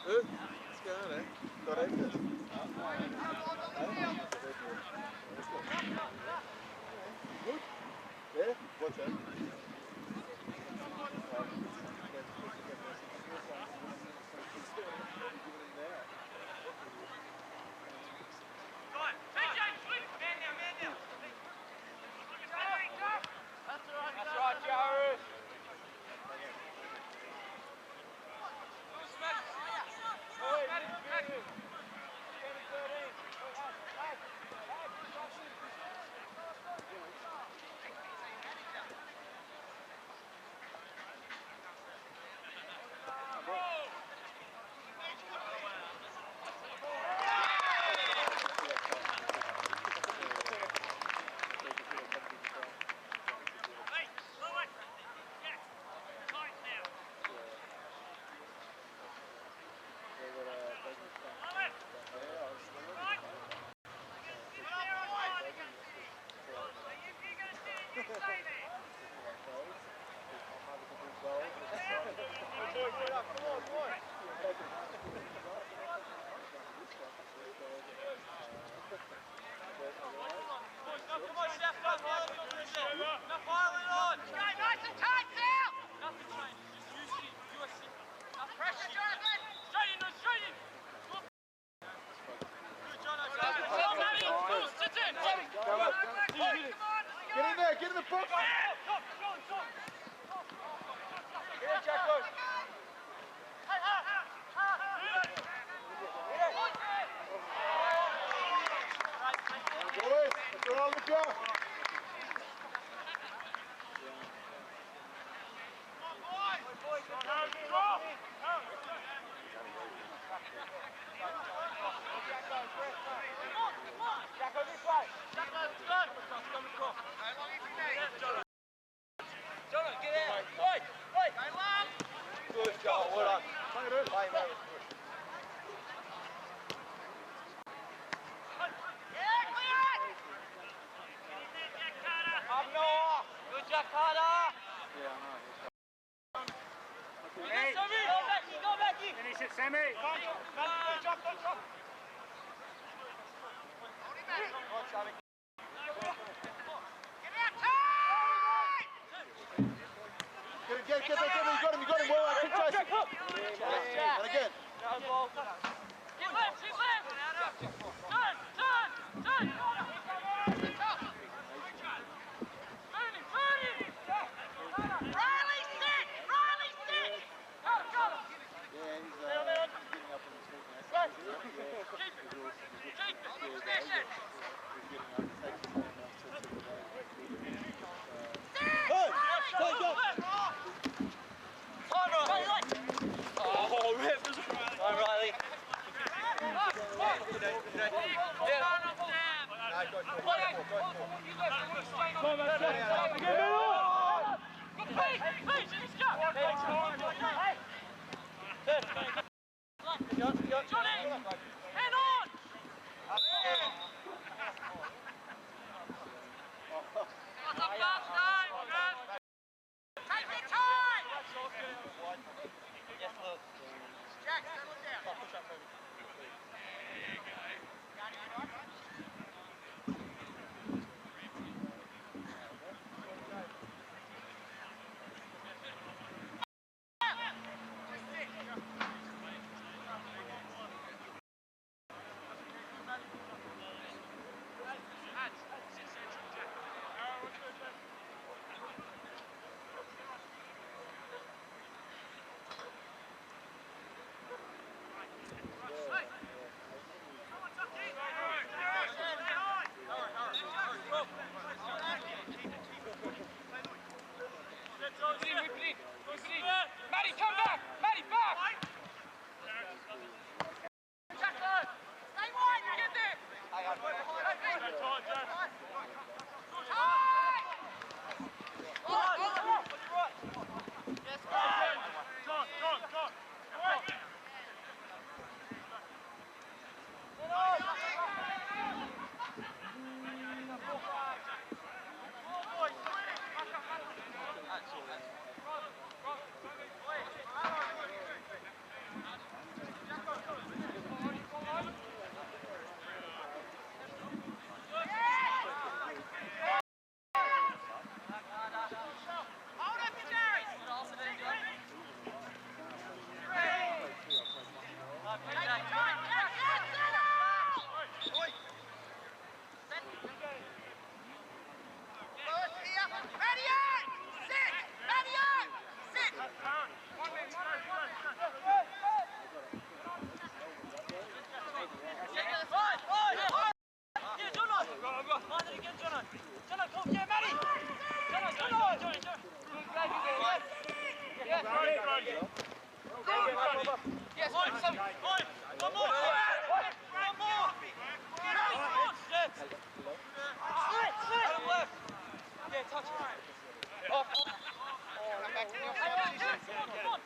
Ska jag det? Då är det inte. Good. Yeah, watch out. That's right, Jared. Get in there, get in the box! Here, Jacko! Boys, let's go on the job! Jacko, this way! Jacko, let's go! How long have you made? Jono, get out! Wait! Wait! Good job, well done. Play it in. Play it in. Up Noah! Good Jack Carter! Yeah, I know. Hey! Go Becky! Go Becky! Finish it, Sammy! Don't drop! Get him, you got him, well, keep chasing. And again. Get left! Turn! Riley, sit! Go! Yeah, he's getting up on his feet now. Keep it! Position! Oh, rip! Time, Riley. Johnny! Head on! Take your time! Yes, look. Jack, settle down. There you go. Come on, Tucky! Yes, one more! Yeah, touch it. Off. Back to the offside position.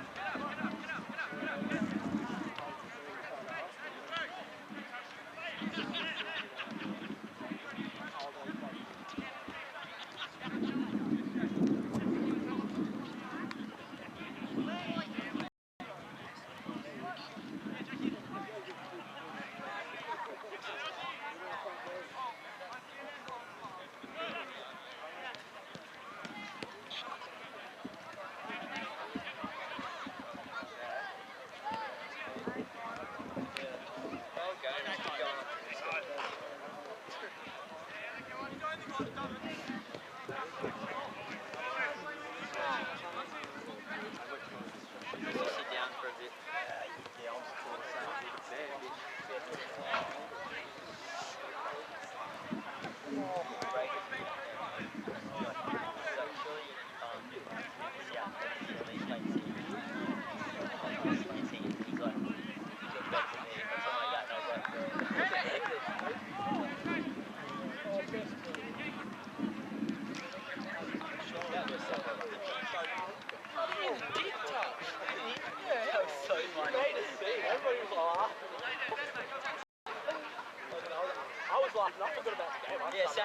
Yes,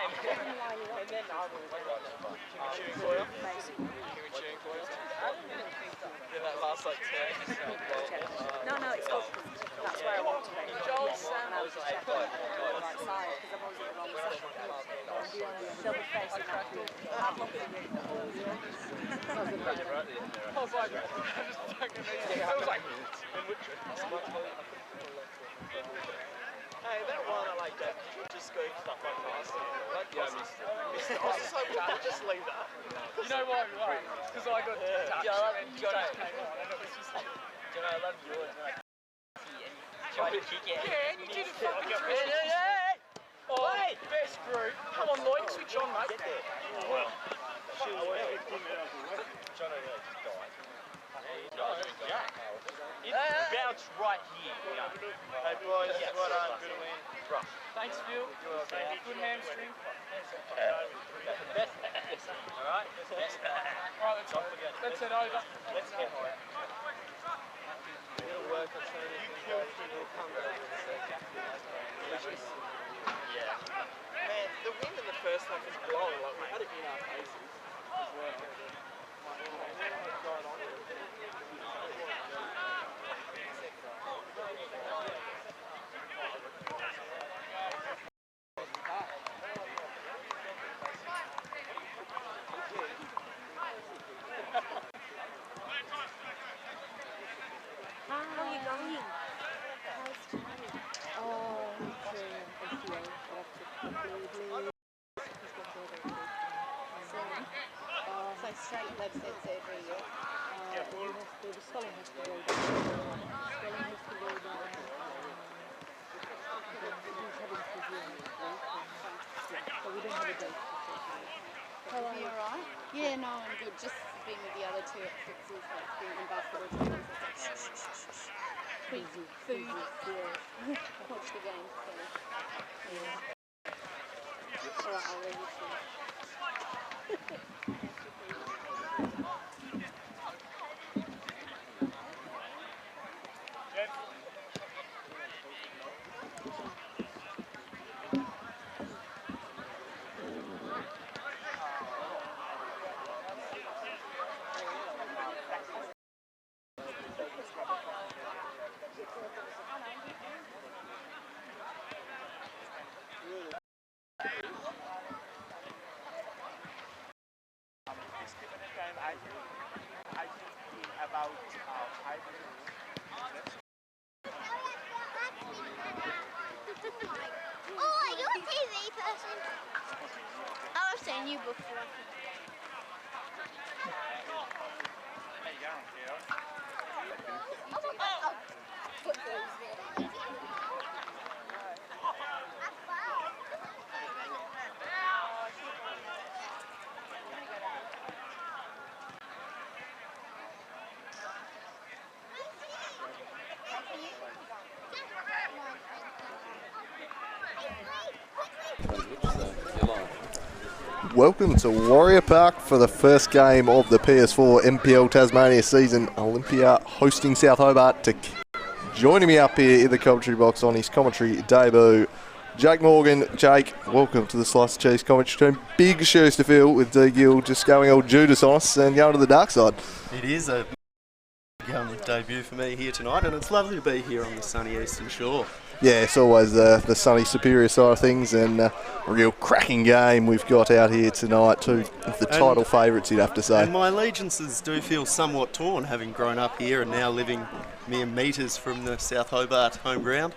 And then I will shooting for you? Shooting for you? Yeah, that last like 10. No, it's good. That's where I want to be. And I was just checking on the right side because I'm always at the wrong side. They'll be facing that. I've looked at it. I was like, I just fucking need it. I was like, hey, that one I like that. Just go stuff like last year. Like, yeah, I missed it. I was just like, we'll just leave that. You know why, right? Because I got touched and you just came on and it was just like... Do you know, I love yours when I tried to kick it. Yeah, and you did it fucking through. Oh, hey, best group. Come on, Lloyd, switch on, mate. Get there. Well, Jono really just died. It bounced right here. Hey boys, well done, good win. Thanks, Phil. Good hamstring. Best. Alright? Alright, let's head over. Let's head over. It'll work on some of these things, it'll come over in a second. Yeah. Man, the wind in the first half was blowing, like we had it in our faces as well. How are you going? How's Charlie? Oh, I'm sure So straight legs in surgery, yeah? the swelling has to go down. Swelling has to go down. He's having physio next week. So we don't have a date for surgery. Are you alright? Yeah, no, I'm good. Just being with the other two at Fritz's, like being in basketball tournaments, it's like food. Yeah. Watch the game, so Yeah. Alright, I'll leave you soon. Oh, are you a TV person? Oh, I've seen you before. Welcome to Warrior Park for the first game of the PS4 MPL Tasmania season. Olympia hosting South Hobart. Joining me up here in the commentary box on his commentary debut, Jake Morgan. Jake, welcome to the Slice of Cheese commentary team. Big shoes to fill with D Gill just going all Judas on us and going to the dark side. It is a debut for me here tonight, and it's lovely to be here on the sunny Eastern Shore. Yeah, it's always the sunny Superior side of things, and a real cracking game we've got out here tonight. Two of the title favourites, you'd have to say. And my allegiances do feel somewhat torn, having grown up here and now living mere metres from the South Hobart home ground.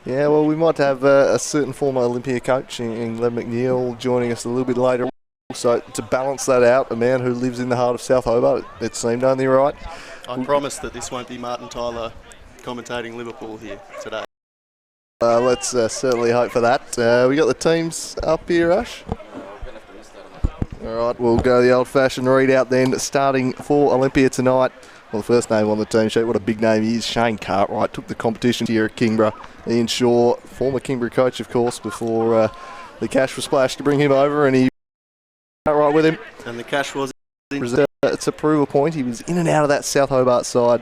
Yeah, well, we might have a certain former Olympia coach in Glenn McNeil joining us a little bit later. So to balance that out, a man who lives in the heart of South Hobart, it seemed only right. I promise that this won't be Martin Tyler commentating Liverpool here today. Let's certainly hope for that. We got the teams up here, Ash. All right, we'll go the old-fashioned readout then, starting for Olympia tonight. Well, the first name on the team sheet, what a big name he is. Shane Cartwright took the competition here at Kingborough. Ian Shaw, former Kingborough coach, of course, before the cash was splashed to bring him over, and he Cartwright with him. And the cash was it's a prove a point. He was in and out of that South Hobart side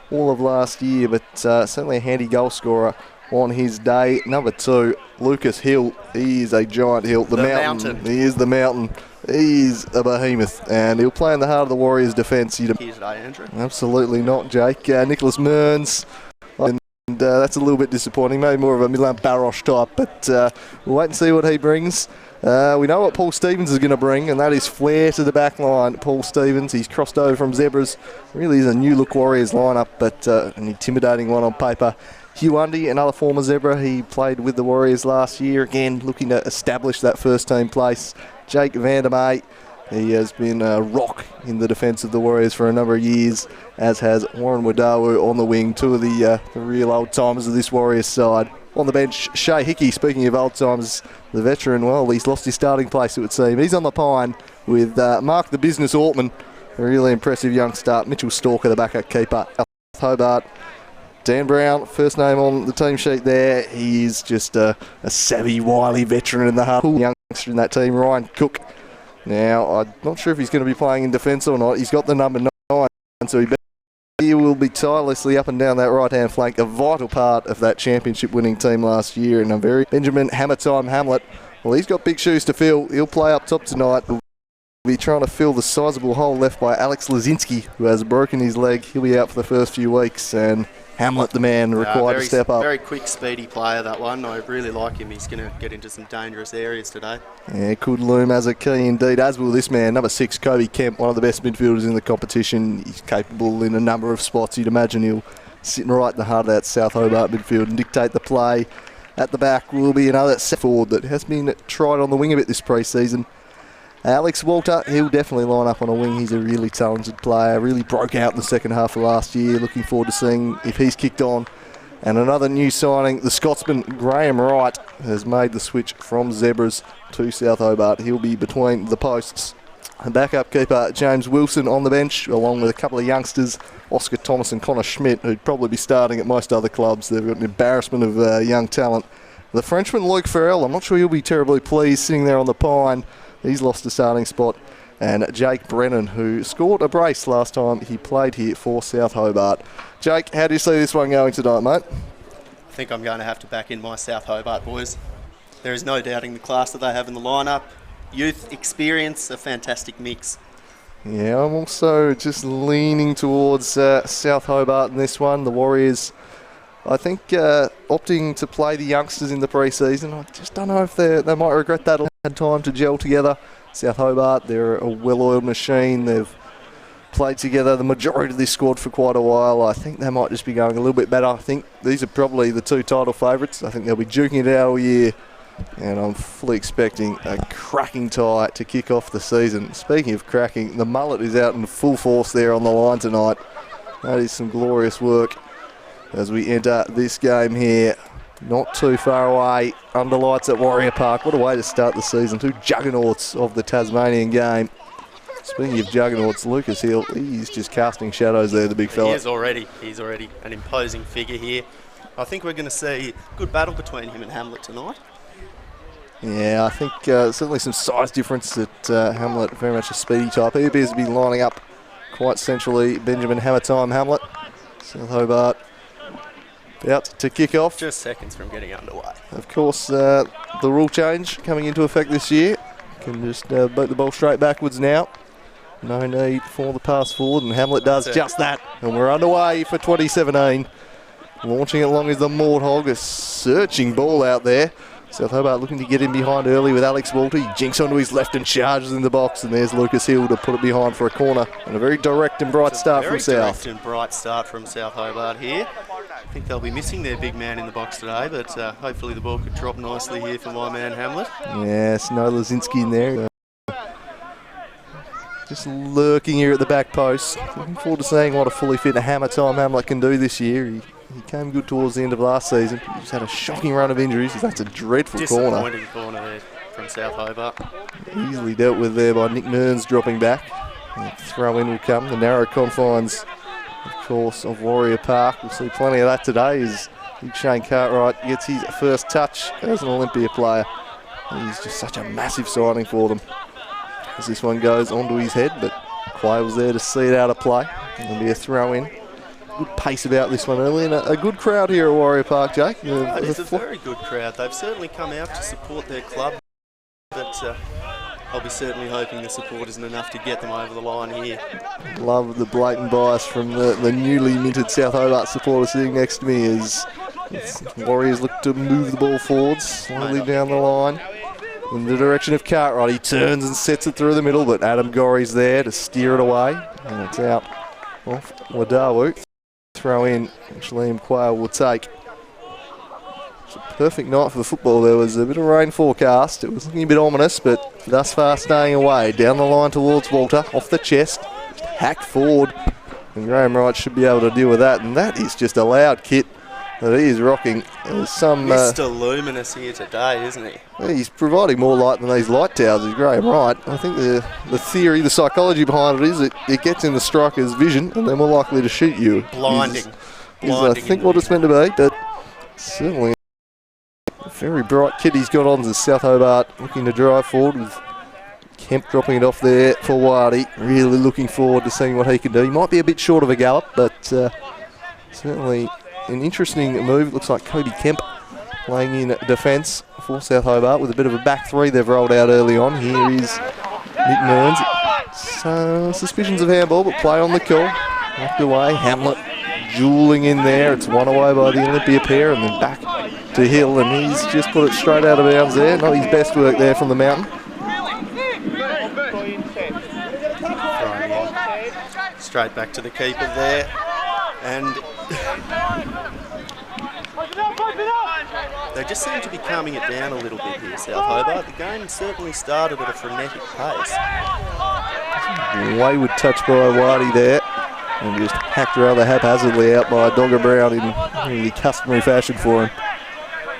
all of last year, but certainly a handy goal scorer on his day. Number 2, Lucas Hill. He is a giant hill. The mountain. He is the mountain. He's a behemoth, and he'll play in the heart of the Warriors' defence. Here today, Andrew. Absolutely not, Jake. Nicholas Mearns. And that's a little bit disappointing. Maybe more of a Milan Baros type, but we'll wait and see what he brings. We know what Paul Stevens is going to bring, and that is flair to the back line. Paul Stevens, he's crossed over from Zebras. Really is a new-look Warriors lineup, but an intimidating one on paper. Hugh Undy, another former Zebra. He played with the Warriors last year. Again, looking to establish that first-team place. Jake Vandermeer, he has been a rock in the defence of the Warriors for a number of years, as has Warren Wadawu on the wing, two of the real old-timers of this Warriors side. On the bench, Shea Hickey, speaking of old-timers, the veteran, well, he's lost his starting place, it would seem. He's on the pine with Mark the Business Ortman, a really impressive youngster. Mitchell Stalker, the backup keeper. Hobart. Dan Brown, first name on the team sheet there. He's just a savvy, wily veteran in the heart. Youngster in that team, Ryan Cook. Now, I'm not sure if he's going to be playing in defence or not. He's got the number 9, so he will be tirelessly up and down that right-hand flank, a vital part of that championship-winning team last year. And Benjamin Hammertime Hamlet, well, he's got big shoes to fill. He'll play up top tonight. We'll be trying to fill the sizable hole left by Alex Lazinski, who has broken his leg. He'll be out for the first few weeks, and Hamlet, the man, required to step up. Very quick, speedy player, that one. I really like him. He's going to get into some dangerous areas today. Yeah, could loom as a key indeed, as will this man, number 6, Kobe Kemp, one of the best midfielders in the competition. He's capable in a number of spots. You'd imagine he'll sit right in the heart of that South Hobart midfield and dictate the play. At the back will be another set forward that has been tried on the wing a bit this pre-season. Alex Walter, he'll definitely line up on a wing. He's a really talented player, really broke out in the second half of last year. Looking forward to seeing if he's kicked on. And another new signing, the Scotsman Graham Wright, has made the switch from Zebras to South Hobart. He'll be between the posts. And backup keeper James Wilson on the bench, along with a couple of youngsters, Oscar Thomas and Connor Schmidt, who'd probably be starting at most other clubs. They've got an embarrassment of young talent. The Frenchman Luke Farrell, I'm not sure he'll be terribly pleased sitting there on the pine. He's lost a starting spot. And Jake Brennan, who scored a brace last time he played here for South Hobart. Jake, how do you see this one going tonight, mate? I think I'm going to have to back in my South Hobart boys. There is no doubting the class that they have in the lineup. Youth, experience, a fantastic mix. Yeah, I'm also just leaning towards South Hobart in this one. The Warriors, I think, opting to play the youngsters in the pre-season. I just don't know if they might regret that. Had time to gel together. South Hobart, they're a well-oiled machine. They've played together the majority of this squad for quite a while. I think they might just be going a little bit better. I think these are probably the 2 title favourites. I think they'll be duking it out all year. And I'm fully expecting a cracking tie to kick off the season. Speaking of cracking, the mullet is out in full force there on the line tonight. That is some glorious work as we enter this game here. Not too far away, under lights at Warrior Park. What a way to start the season. 2 juggernauts of the Tasmanian game. Speaking of juggernauts, Lucas Hill, he's just casting shadows there, the big fella. He's already an imposing figure here. I think we're going to see a good battle between him and Hamlet tonight. Yeah, I think certainly some size difference that Hamlet, very much a speedy type. He appears to be lining up quite centrally. Benjamin Hammertime Hamlet, South Hobart. Out to kick off. Just seconds from getting underway. Of course, the rule change coming into effect this year. Can just boot the ball straight backwards now. No need for the pass forward, and Hamlet does just that. And we're underway for 2017. Launching it long as the Mordhog, a searching ball out there. South Hobart looking to get in behind early with Alex Walter. He jinks onto his left and charges in the box, and there's Lucas Hill to put it behind for a corner. And a very direct and bright start from South. Very direct and bright start from South Hobart here. I think they'll be missing their big man in the box today, but hopefully the ball could drop nicely here for my man Hamlet. Yes, no Lazinski in there. Just lurking here at the back post. Looking forward to seeing what a fully fit Hammertime Hamlet can do this year. He came good towards the end of last season. He's had a shocking run of injuries. That's a dreadful corner. Disappointing corner there from South Hobart. Easily dealt with there by Nick Mearns dropping back. And throw in will come. The narrow confines, of course, of Warrior Park. We'll see plenty of that today as Big Shane Cartwright gets his first touch as an Olympia player. He's just such a massive signing for them. As this one goes onto his head, but Quay was there to see it out of play. It'll be a throw in. good pace about this one early, and a good crowd here at Warrior Park, Jake. It's a very good crowd. They've certainly come out to support their club, but I'll be certainly hoping the support isn't enough to get them over the line here. Love the blatant bias from the newly minted South Hobart supporter sitting next to me as Warriors look to move the ball forward slowly down the line in the direction of Cartwright. He turns and sets it through the middle, but Adam Gorry's there to steer it away, and it's out off Wadawu. Throw in, which Liam Quayle will take. It's a perfect night for the football. There was a bit of rain forecast. It was looking a bit ominous, but thus far staying away. Down the line towards Walter, off the chest, hacked forward, and Graham Wright should be able to deal with that, and that is just a loud kit that he is rocking. There's some Mr. Luminous here today, isn't he? He's providing more light than these light towers, is Graham Wright. I think the theory, the psychology behind it is that it gets in the striker's vision and they're more likely to shoot you. Blinding. I think what it's meant to be, but certainly a very bright kit he's got on as South Hobart looking to drive forward with Kemp dropping it off there for Wadi. Really looking forward to seeing what he can do. He might be a bit short of a gallop, but certainly an interesting move. It looks like Kobe Kemp playing in defence for South Hobart with a bit of a back three they've rolled out early on. Here is Nick Mearns. So, suspicions of handball, but play on the call. Knocked away. Hamlet dueling in there. It's one away by the Olympia pair, and then back to Hill, and he's just put it straight out of bounds there. Not his best work there from the mountain. Straight back to the keeper there, and they just seem to be calming it down a little bit here, South Hobart. The game certainly started at a frenetic pace. Wayward touch by Wadi there, and just hacked rather haphazardly out by Dogger Brown in really customary fashion for him.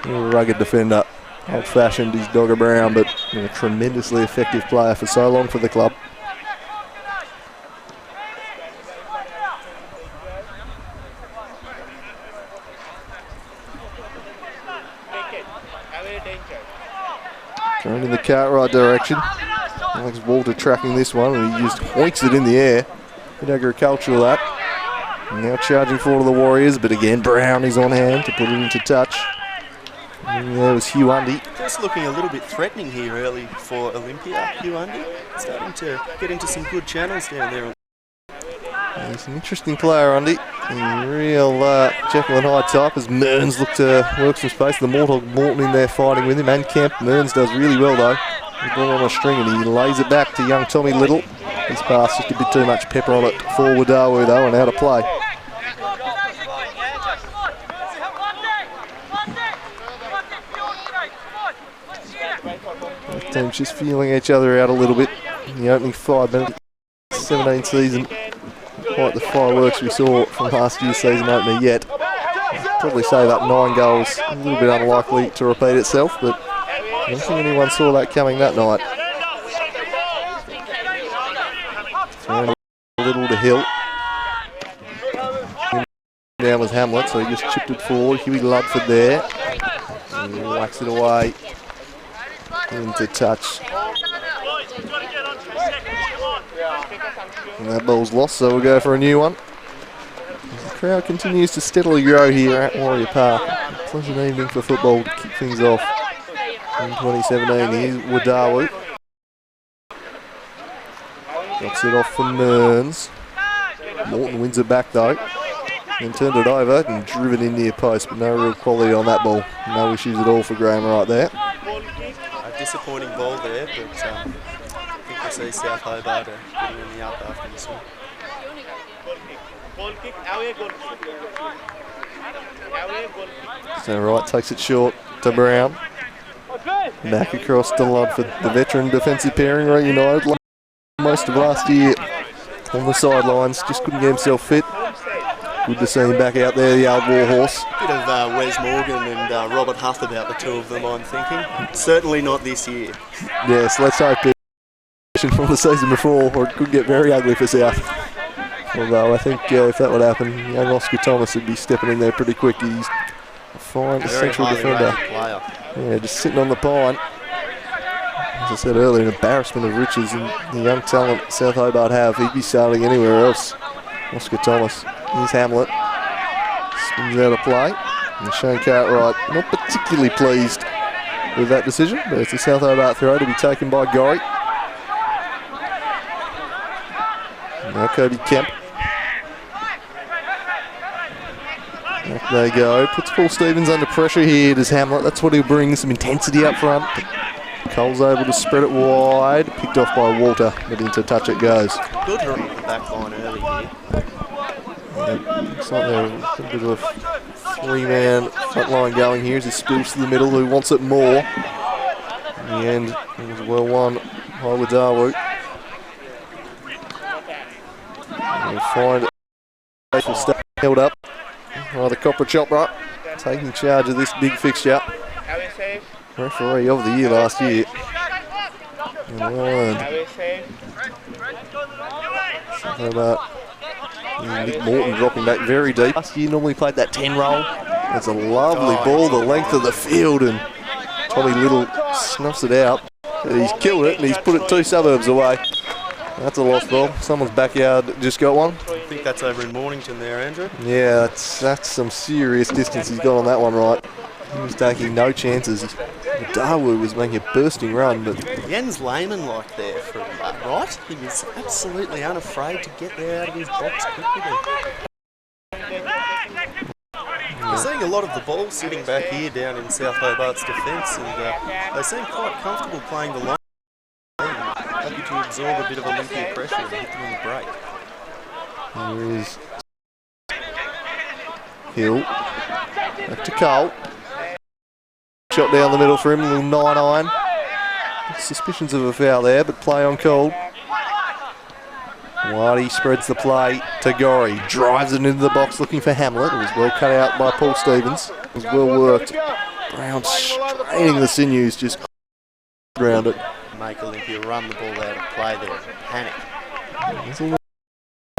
A rugged defender. Old-fashioned is Dogger Brown, but a tremendously effective player for so long for the club. Going in the Cartwright direction. Alex Walter tracking this one, and he just hoinks it in the air. Bit agricultural that. And now charging forward to the Warriors, but again Brown is on hand to put it into touch. And there was Hugh Undy. Just looking a little bit threatening here early for Olympia. Hugh Undy starting to get into some good channels down there. He's an interesting player, Undy. A real Jekyll and Hyde type as Mearns look to work some space. The Mortog Morton in there fighting with him, and Kemp. Mearns does really well though. He's ball on a string and he lays it back to young Tommy Little. His pass just a bit too much pepper on it for Wadawu though, and out of play. Both teams just feeling each other out a little bit in the opening 5 minutes. 17 season. Quite the fireworks we saw from last year's season opener yet. Probably say that 9 goals, a little bit unlikely to repeat itself, but I don't think anyone saw that coming that night. Thrown a little to Hill. Down was Hamlet, so he just chipped it forward. Huey Ludford there. And whacks it away into touch. And that ball's lost, so we'll go for a new one. The crowd continues to steadily grow here at Warrior Park. Pleasant evening for football to kick things off in 2017. Here's Wadawu. Drops it off for Mearns. Morton wins it back though. Then turned it over and driven in near post, but no real quality on that ball. No issues at all for Graham right there. A disappointing ball there, but I think we'll see South Hobart getting in the up after this one. So Wright takes it short to Brown. Back across to Ludford. The veteran defensive pairing reunited most of last year on the sidelines. Just couldn't get himself fit. Good to see him back out there, the old warhorse. Bit of Wes Morgan and Robert Huth about the two of them, I'm thinking. Certainly not this year. Yes, let's hope from the season before, or it could get very ugly for South. Although I think if that would happen, young Oscar Thomas would be stepping in there pretty quick. He's a fine central defender. Yeah, just sitting on the pine. As I said earlier, an embarrassment of riches and the young talent South Hobart have. He'd be starting anywhere else. Oscar Thomas. Here's Hamlet. Spins out of play. And Shane Cartwright not particularly pleased with that decision, but it's a South Hobart throw to be taken by Gorry. Now Kobe Kemp. Back they go. Puts Paul Stevens under pressure here. Does Hamlet. That's what he'll bring, some intensity up front. Cole's able to spread it wide. Picked off by Walter, but into touch it goes. Good hurry at the back line early here. Looks like they're a bit of a three-man front line going here as he spills to the middle. Who wants it more? In the end, it was well won by Wadawu. We'll find it will stay held up by the Copper Chopper, taking charge of this big fixture. Referee of the year last year. And well earned. Something about Nick Morton dropping back very deep. Last year normally played that 10 roll. It's a lovely ball the length of the field, and Tommy Little snuffs it out. And he's killed it and he's put it 2 suburbs away. That's a lost ball. Someone's backyard just got one. I think that's over in Mornington there, Andrew. Yeah, that's some serious distance he's got on that one, right? He was taking no chances. Dawu was making a bursting run, but Jens Lehmann like there for that, right? He was absolutely unafraid to get there out of his box quickly. We're seeing a lot of the ball sitting back here down in South Hobart's defence, and they seem quite comfortable playing the line. Happy to absorb a bit of Olympia pressure and hit them on the break. here is Hill. Back to Cole. Shot down the middle for him, a little 9-iron. Suspicions of a foul there, but play on called. Whitey spreads the play to Gorry. Drives it into the box looking for Hamlet. It was well cut out by Paul Stevens. It was well worked. Brown straining the sinews, just around it. Make Olympia run the ball out of play there. Panic.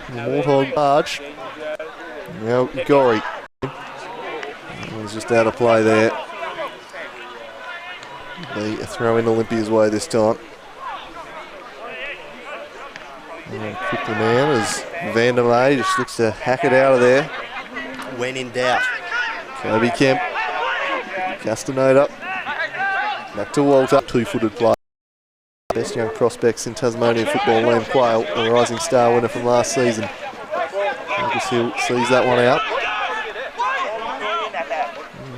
Warthog barge. Now Gorry. He's just out of play there. Be a throw in Olympia's way this time. And quickly now as Vandermeer just looks to hack it out of there. When in doubt. Kobe Kemp. Castaneda. Back to Walter. 2-footed play. Best young prospects in Tasmanian football, Liam Quayle, the Rising Star winner from last season. Lucas Hill sees that one out.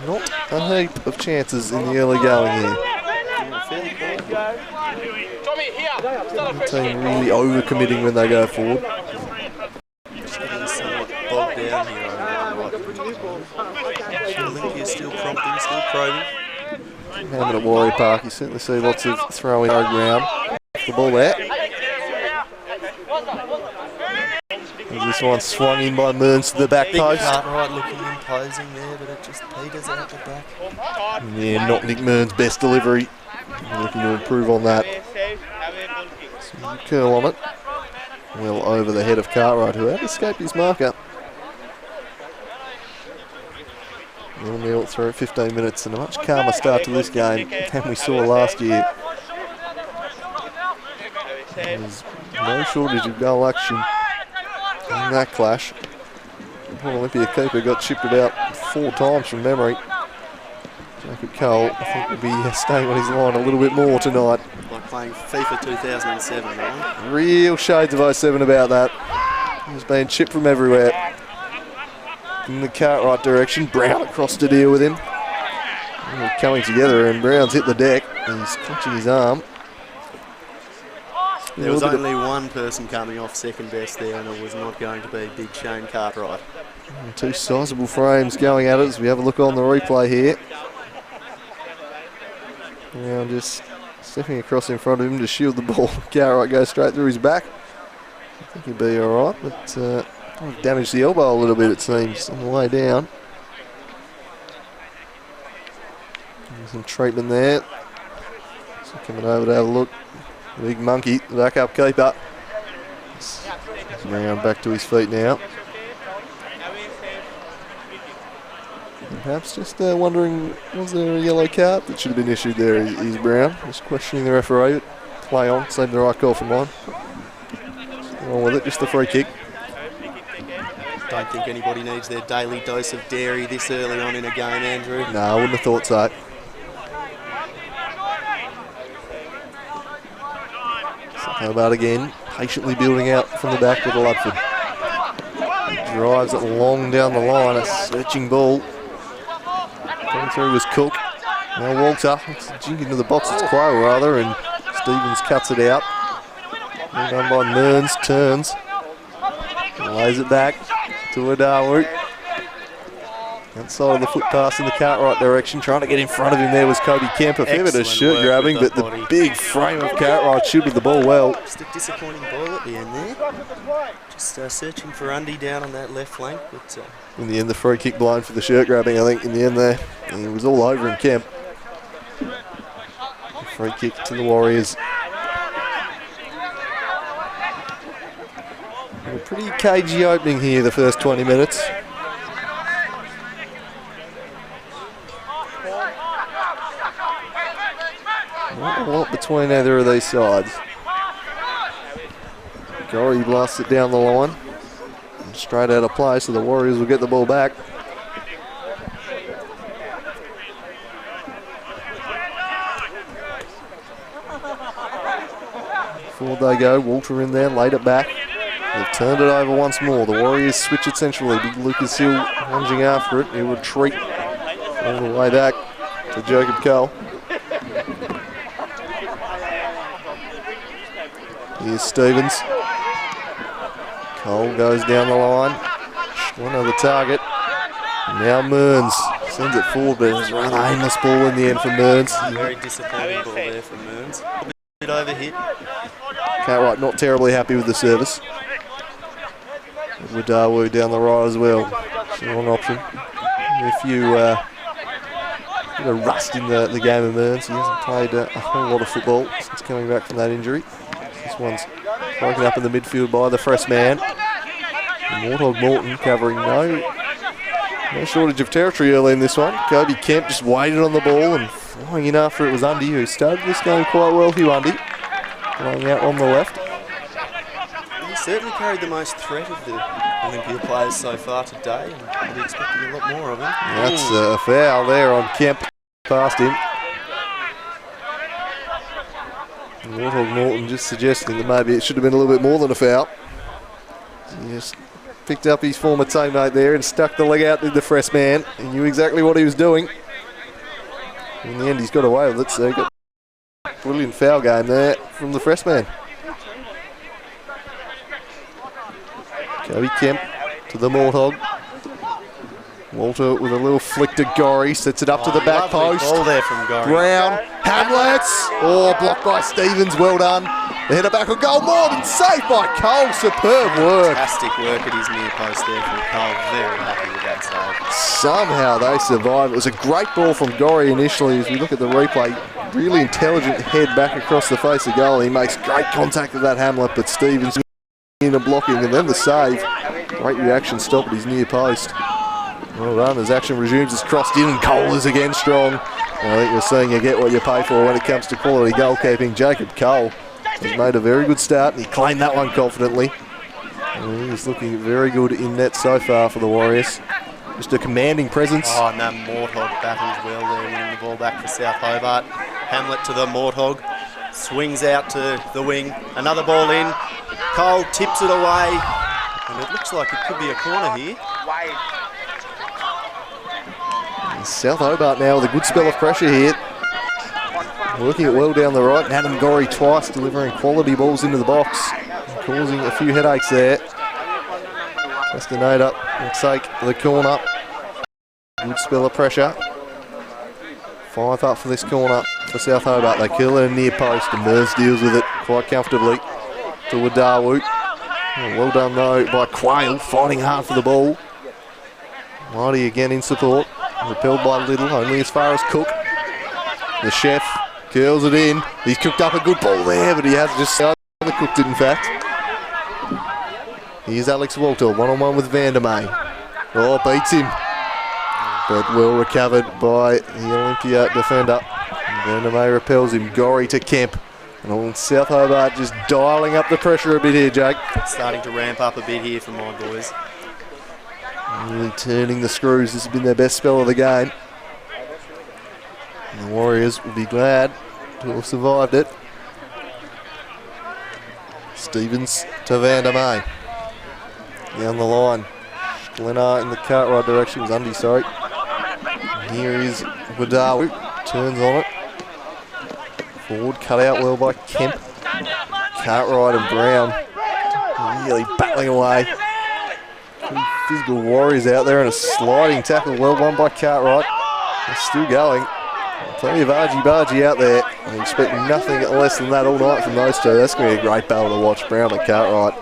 Not a heap of chances in the early going here. The team really overcommitting when they go forward. Just getting somewhat bogged down here over the right. Olympia's still prompting, still probing. Having at Warrior Park, you certainly see lots of throwing around. The ball there. As this one swung in by Mearns to the back post. Cartwright looking imposing there, but it just peters out the back. Yeah, not Nick Mearns' best delivery. Looking to improve on that. Some curl on it. Well over the head of Cartwright, who had escaped his marker. Nil through 15 minutes and a much calmer start to this game than we saw last year. There's no shortage of goal action in that clash. Port Olympia keeper got chipped about 4 times from memory. Jacob Cole, I think, will be staying on his line a little bit more tonight. Like playing FIFA 2007, right? Real shades of 07 about that. He's been chipped from everywhere. In the Cartwright direction, Brown across to deal with him. They're coming together and Brown's hit the deck. He's clutching his arm. There was only one person coming off second best there, and it was not going to be big Shane Cartwright. 2 sizable frames going at it as we have a look on the replay here. Brown just stepping across in front of him to shield the ball. Cartwright goes straight through his back. I think he'll be alright, but damaged the elbow a little bit, it seems, on the way down. Some treatment there. So coming over to have a look. Big Monkey, the backup keeper. Brown back to his feet now. Perhaps just wondering, was there a yellow card that should have been issued there? Is Brown just questioning the referee. Play on, seemed the right call from mine. Just on with it, just the free kick. Don't think anybody needs their daily dose of dairy this early on in a game, Andrew. No, I wouldn't have thought so. How about again, patiently building out from the back with Ludford. Drives it long down the line, a searching ball. Coming through was Cook. Now Walter, it's a jink into the box, it's Quayle rather, and Stevens cuts it out. Well done by Mearns, turns. Lays it back to Adawu. Outside of the foot pass in the Cartwright direction, trying to get in front of him there was Kobe Kemp. A fair bit of shirt grabbing, but the big frame of Cartwright shielded the ball well. Just a disappointing ball at the end there. Just searching for Undy down on that left flank. But in the end, the free kick blown for the shirt grabbing, I think, in the end there. And it was all over him, Kemp. Free kick to the Warriors. A pretty cagey opening here, the first 20 minutes. Not a lot between either of these sides. Gorry blasts it down the line. And straight out of play, so the Warriors will get the ball back. Forward they go, Walter in there, laid it back. They've turned it over once more. The Warriors switch it centrally. Big Lucas Hill lunging after it. He'll retreat all the way back to Jacob Cole. Here's Stevens. Cole goes down the line. One of the target. Now Mearns sends it forward, but it's a rather aimless ball in the end for Mearns. very disappointing ball there from Mearns. A bit overhit. Cartwright not terribly happy with the service. Wadawu down the right as well. Still an option. A few bit of rust in the game of Mearns. He hasn't played a whole lot of football since coming back from that injury. This one's broken up in the midfield by the fresh man. Warthog Morton covering no shortage of territory early in this one. Kobe Kemp just waited on the ball and flying in after it was Undy, who started this game quite well, Hugh Undy. Playing out on the left. He certainly carried the most threat of the Olympia players so far today, and I'd be expecting a lot more of him. That's a foul there on Kemp, past him. Warthog Norton just suggesting that maybe it should have been a little bit more than a foul. He just picked up his former teammate there and stuck the leg out to the fresh man. He knew exactly what he was doing. In the end, he's got away with it, so he got a brilliant foul game there from the fresh man. Kobe Kemp to the Warthog. Walter with a little flick to Gorry, sets it up to the back post. Ball there from Gorry. Brown, Hamlets. Oh, blocked by Stevens, well done. The header back on goal, Morton, saved by Cole, superb work. Fantastic work at his near post there from Cole, very happy with that save. Somehow they survived. It was a great ball from Gorry initially. As we look at the replay, really intelligent head back across the face of goal. He makes great contact with that Hamlet, but Stevens in a blocking, and then the save. Great reaction stop at his near post. Well done as action resumes. It's crossed in and Cole is again strong. I think we're seeing you get what you pay for when it comes to quality goalkeeping. Jacob Cole has made a very good start and he claimed that one confidently. And he's looking very good in net so far for the Warriors. Just a commanding presence. Oh, and that Morthog battles well there, winning the ball back for South Hobart. Hamlet to the Morthog, swings out to the wing. Another ball in. Cole tips it away. And it looks like it could be a corner here. South Hobart now with a good spell of pressure here. Working it well down the right. Adam Gorry twice delivering quality balls into the box, causing a few headaches there. Castaneda will take the corner. Good spell of pressure. 5 up for this corner for South Hobart. They kill it in near post and Mearns deals with it quite comfortably to Wadawu. Oh, well done though by Quayle, fighting hard for the ball. Mighty again in support. Repelled by Little, only as far as Cook. The chef curls it in. He's cooked up a good ball there, but he has just overcooked it in fact. Here's Alex Walter, one-on-one with Vandermeer. Oh, beats him. But well recovered by the Olympia defender. Vandermeer repels him. Gorry to Kemp. And all South Hobart just dialing up the pressure a bit here, Jake. Starting to ramp up a bit here from my boys. Really turning the screws. This has been their best spell of the game. And the Warriors will be glad to have survived it. Stevens to Van der May. Down the line. Glennar in the Cartwright direction. It was Undy, sorry. And here is Wadawu. Turns on it. Forward cut out well by Kemp. Cartwright and Brown really battling away. Pretty physical Warriors out there and a sliding tackle well won by Cartwright. They're still going. Plenty of argy-bargy out there. I expect nothing less than that all night from those two. That's going to be a great battle to watch. Brown and Cartwright.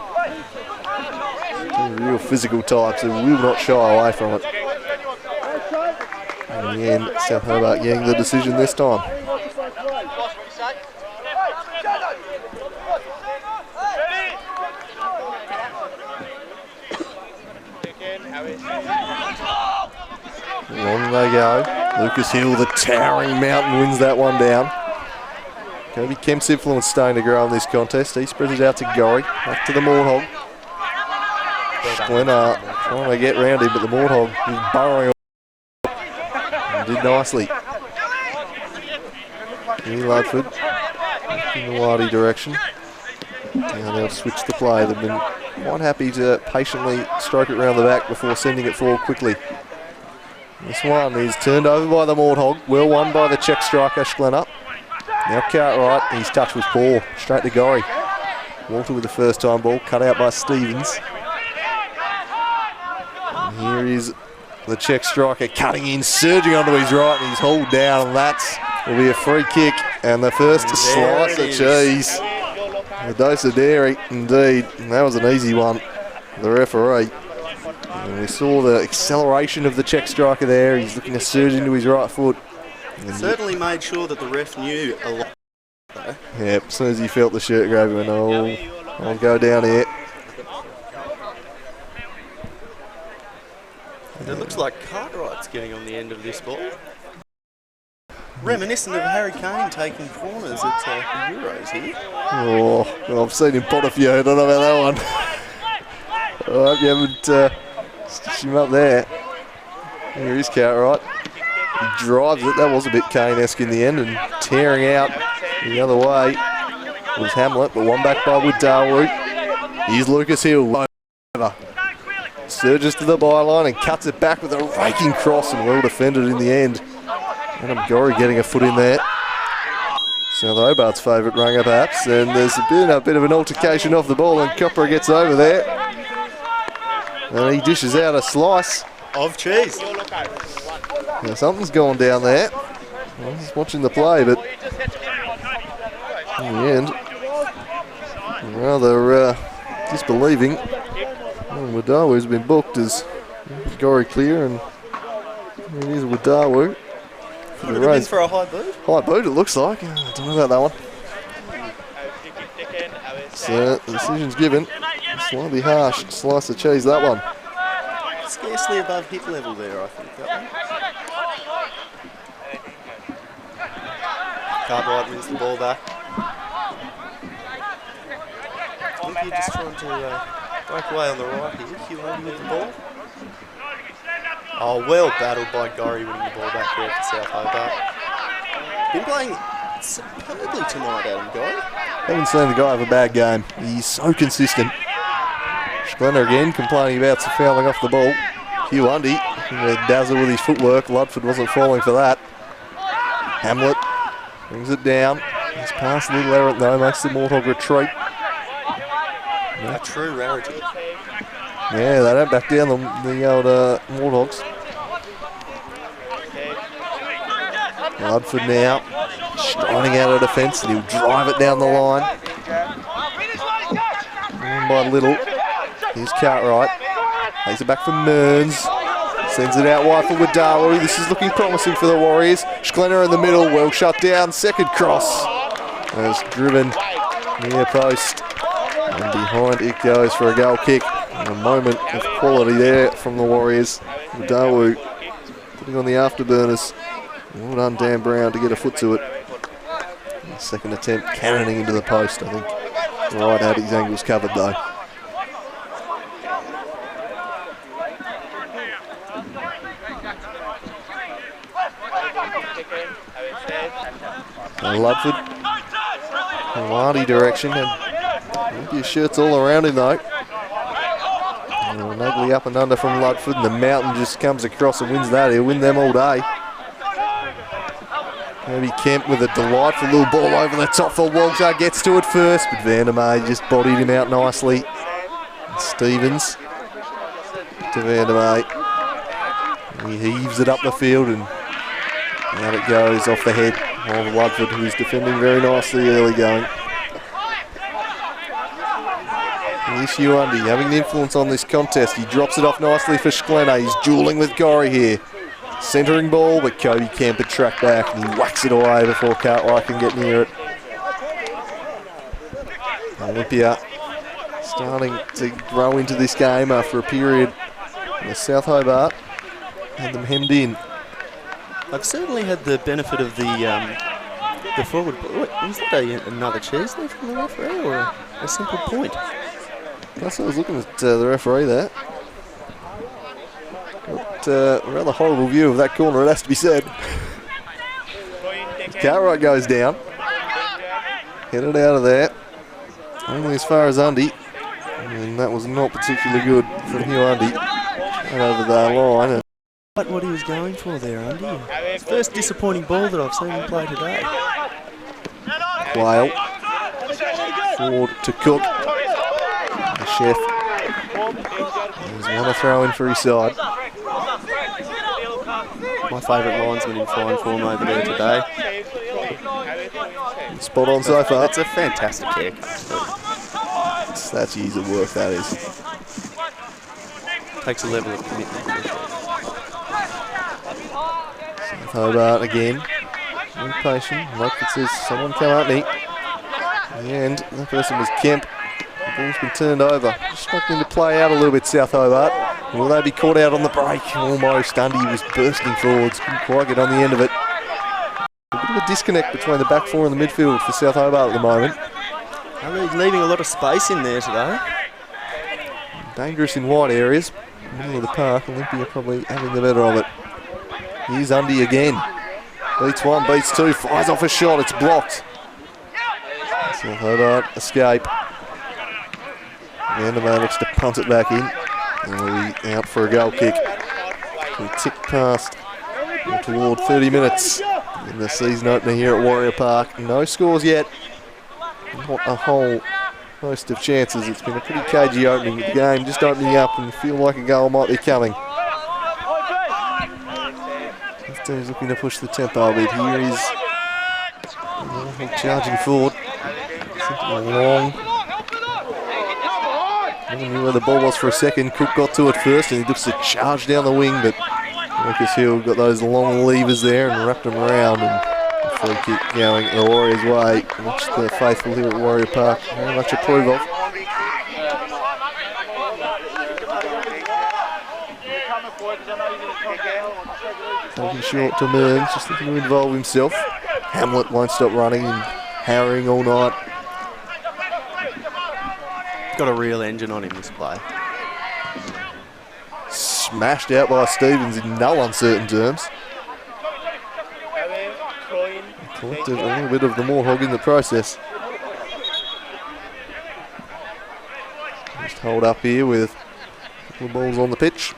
Two real physical types who will not shy away from it. And in the end, South Hobart getting the decision this time. Long they go. Lucas Hill, the towering mountain, wins that one down. Kobe Kemp's influence starting to grow in this contest. He spreads it out to Gorry. Back to the Morthog. Glennar trying to get round him, but the Morthog is burrowing and did nicely. Kenny Ludford in the Waddy direction. Now they'll switch the play. They've been quite happy to patiently stroke it round the back before sending it forward quickly. This one is turned over by the Morthog. Well won by the Czech striker, Glennar. Now Cartwright, his touch was poor. Straight to Gorry. Walter with the first time ball, cut out by Stevens. And here is the Czech striker cutting in, surging onto his right, and he's hauled down, and that will be a free kick. And the first slice of cheese. A dose of dairy, indeed. And that was an easy one for the referee. And we saw the acceleration of the Czech striker there. He's looking to surge into his right foot. And certainly made sure that the ref knew a lot. Yeah, as soon as he felt the shirt grab, he went, oh, I'll go down here. And it looks like Cartwright's getting on the end of this ball. Reminiscent of Harry Kane taking corners at the Euros here. Oh, well, I've seen him pot a few. I don't know about that one. I hope you haven't stitched him up there. Here is Cartwright. He drives it. That was a bit Kane-esque in the end, and tearing out the other way was Hamlet, but one back by Wooddawu. Here's Lucas Hill. Surges to the byline and cuts it back with a raking cross, and well defended in the end. Adam Gorry getting a foot in there. South Hobart's favourite runger perhaps, and there's been a bit of an altercation off the ball, and Copra gets over there. And he dishes out a slice of cheese. Now, something's gone down there. I was just watching the play, but in the end, rather disbelieving. Wooddawu has been booked as Gorry clear, and it is Wooddawu. Would it have been for a high boot? High boot, it looks like. I don't know about that one. So, the decision's given. Slightly harsh slice of cheese, that one. Scarcely above hip level there, I think, that one. Cartwright wins the ball back. Olympia just trying to break away on the right here. Hugh with the ball. Oh, well battled by Gorry winning the ball back there for South Hobart. Been playing superbly tonight, Adam Gorry. Haven't seen the guy have a bad game. He's so consistent. Glennar again complaining about fouling off the ball. Hugh Undy dazzle with his footwork. Ludford wasn't falling for that. Hamlet brings it down. He's past a little errant though, makes the Morthog retreat. A true rarity. Yeah, they don't back down the old Morthogs. Ludford now striding out of defence, and he'll drive it down the line. And by little, here's Cartwright. Takes it back for Mearns. Sends it out wide for Wooddawu. This is looking promising for the Warriors. Glennar in the middle, well shut down. Second cross. As driven near post. And behind it goes for a goal kick. And a moment of quality there from the Warriors. Wooddawu putting on the afterburners. Well done, Dan Brown, to get a foot to it. Second attempt, cannoning into the post, I think. Right had his angles covered though. Ludford. Marty direction. And Olympia shirts all around him though. An ugly up and under from Ludford, and the Mountain just comes across and wins that. He'll win them all day. Maybe Kemp with a delightful little ball over the top for Walter. Gets to it first, but Vandermeer just bodied him out nicely. And Stevens to Vandermeer. He heaves it up the field and out it goes off the head of Ludford, who's defending very nicely early going. Here's Hugh Undy having the influence on this contest. He drops it off nicely for Schlenner. He's duelling with Gorry here. Centering ball, but Kobe Kemp had tracked back and he whacks it away before Cartwright can get near it. Olympia starting to grow into this game after a period where South Hobart had them hemmed in. I've certainly had the benefit of the forward. Was that another cheese there from the referee or a simple point? I was looking at the referee there. But rather horrible view of that corner, it has to be said. Cartwright goes down. Headed out of there. Only as far as Undy. And that was not particularly good from Hugh Undy. And over the line. But what he was going for there, Undy. It's the first disappointing ball that I've seen him play today. Quayle. Forward to Cook. The chef. He's won a throw in for his side. My favourite linesman in fine form over there today. Spot on so far. It's a fantastic kick. That's years of work, that is. Takes a level of commitment. South Hobart again. Impatient. Like it says, someone come up neat. In the end, that person was Kemp. The ball's been turned over. Just struggling to play out a little bit, South Hobart. Will they be caught out on the break? Almost. Undy was bursting forwards. Couldn't quite get on the end of it. A bit of a disconnect between the back four and the midfield for South Hobart at the moment. They're leaving a lot of space in there today. Dangerous in wide areas. Middle of the park. Olympia probably having the better of it. Here's Undy again. Beats one, beats two. Fires off a shot. It's blocked. South Hobart escape. Vandermeer looks to punt it back in. And we'll be out for a goal kick. We tick past toward 30 minutes in the season opener here at Warrior Park. No scores yet. Not a whole host of chances. It's been a pretty cagey opening with the game just opening up and feel like a goal might be coming. 15's looking to push the tempo a bit. Here is charging forward. Long. I knew where the ball was for a second. Cook got to it first and he looks to charge down the wing, but Lucas Hill got those long levers there and wrapped them around, and a free kick going the Warriors' way, which the faithful here at Warrior Park very much approve of. Taking short to Mearns, just looking to involve himself. Hamlet won't stop running and harrying all night. Got a real engine on him this play. Smashed out by Stevens in no uncertain terms. Collected a little bit of the Morhog in the process. Just hold up here with a couple of balls on the pitch.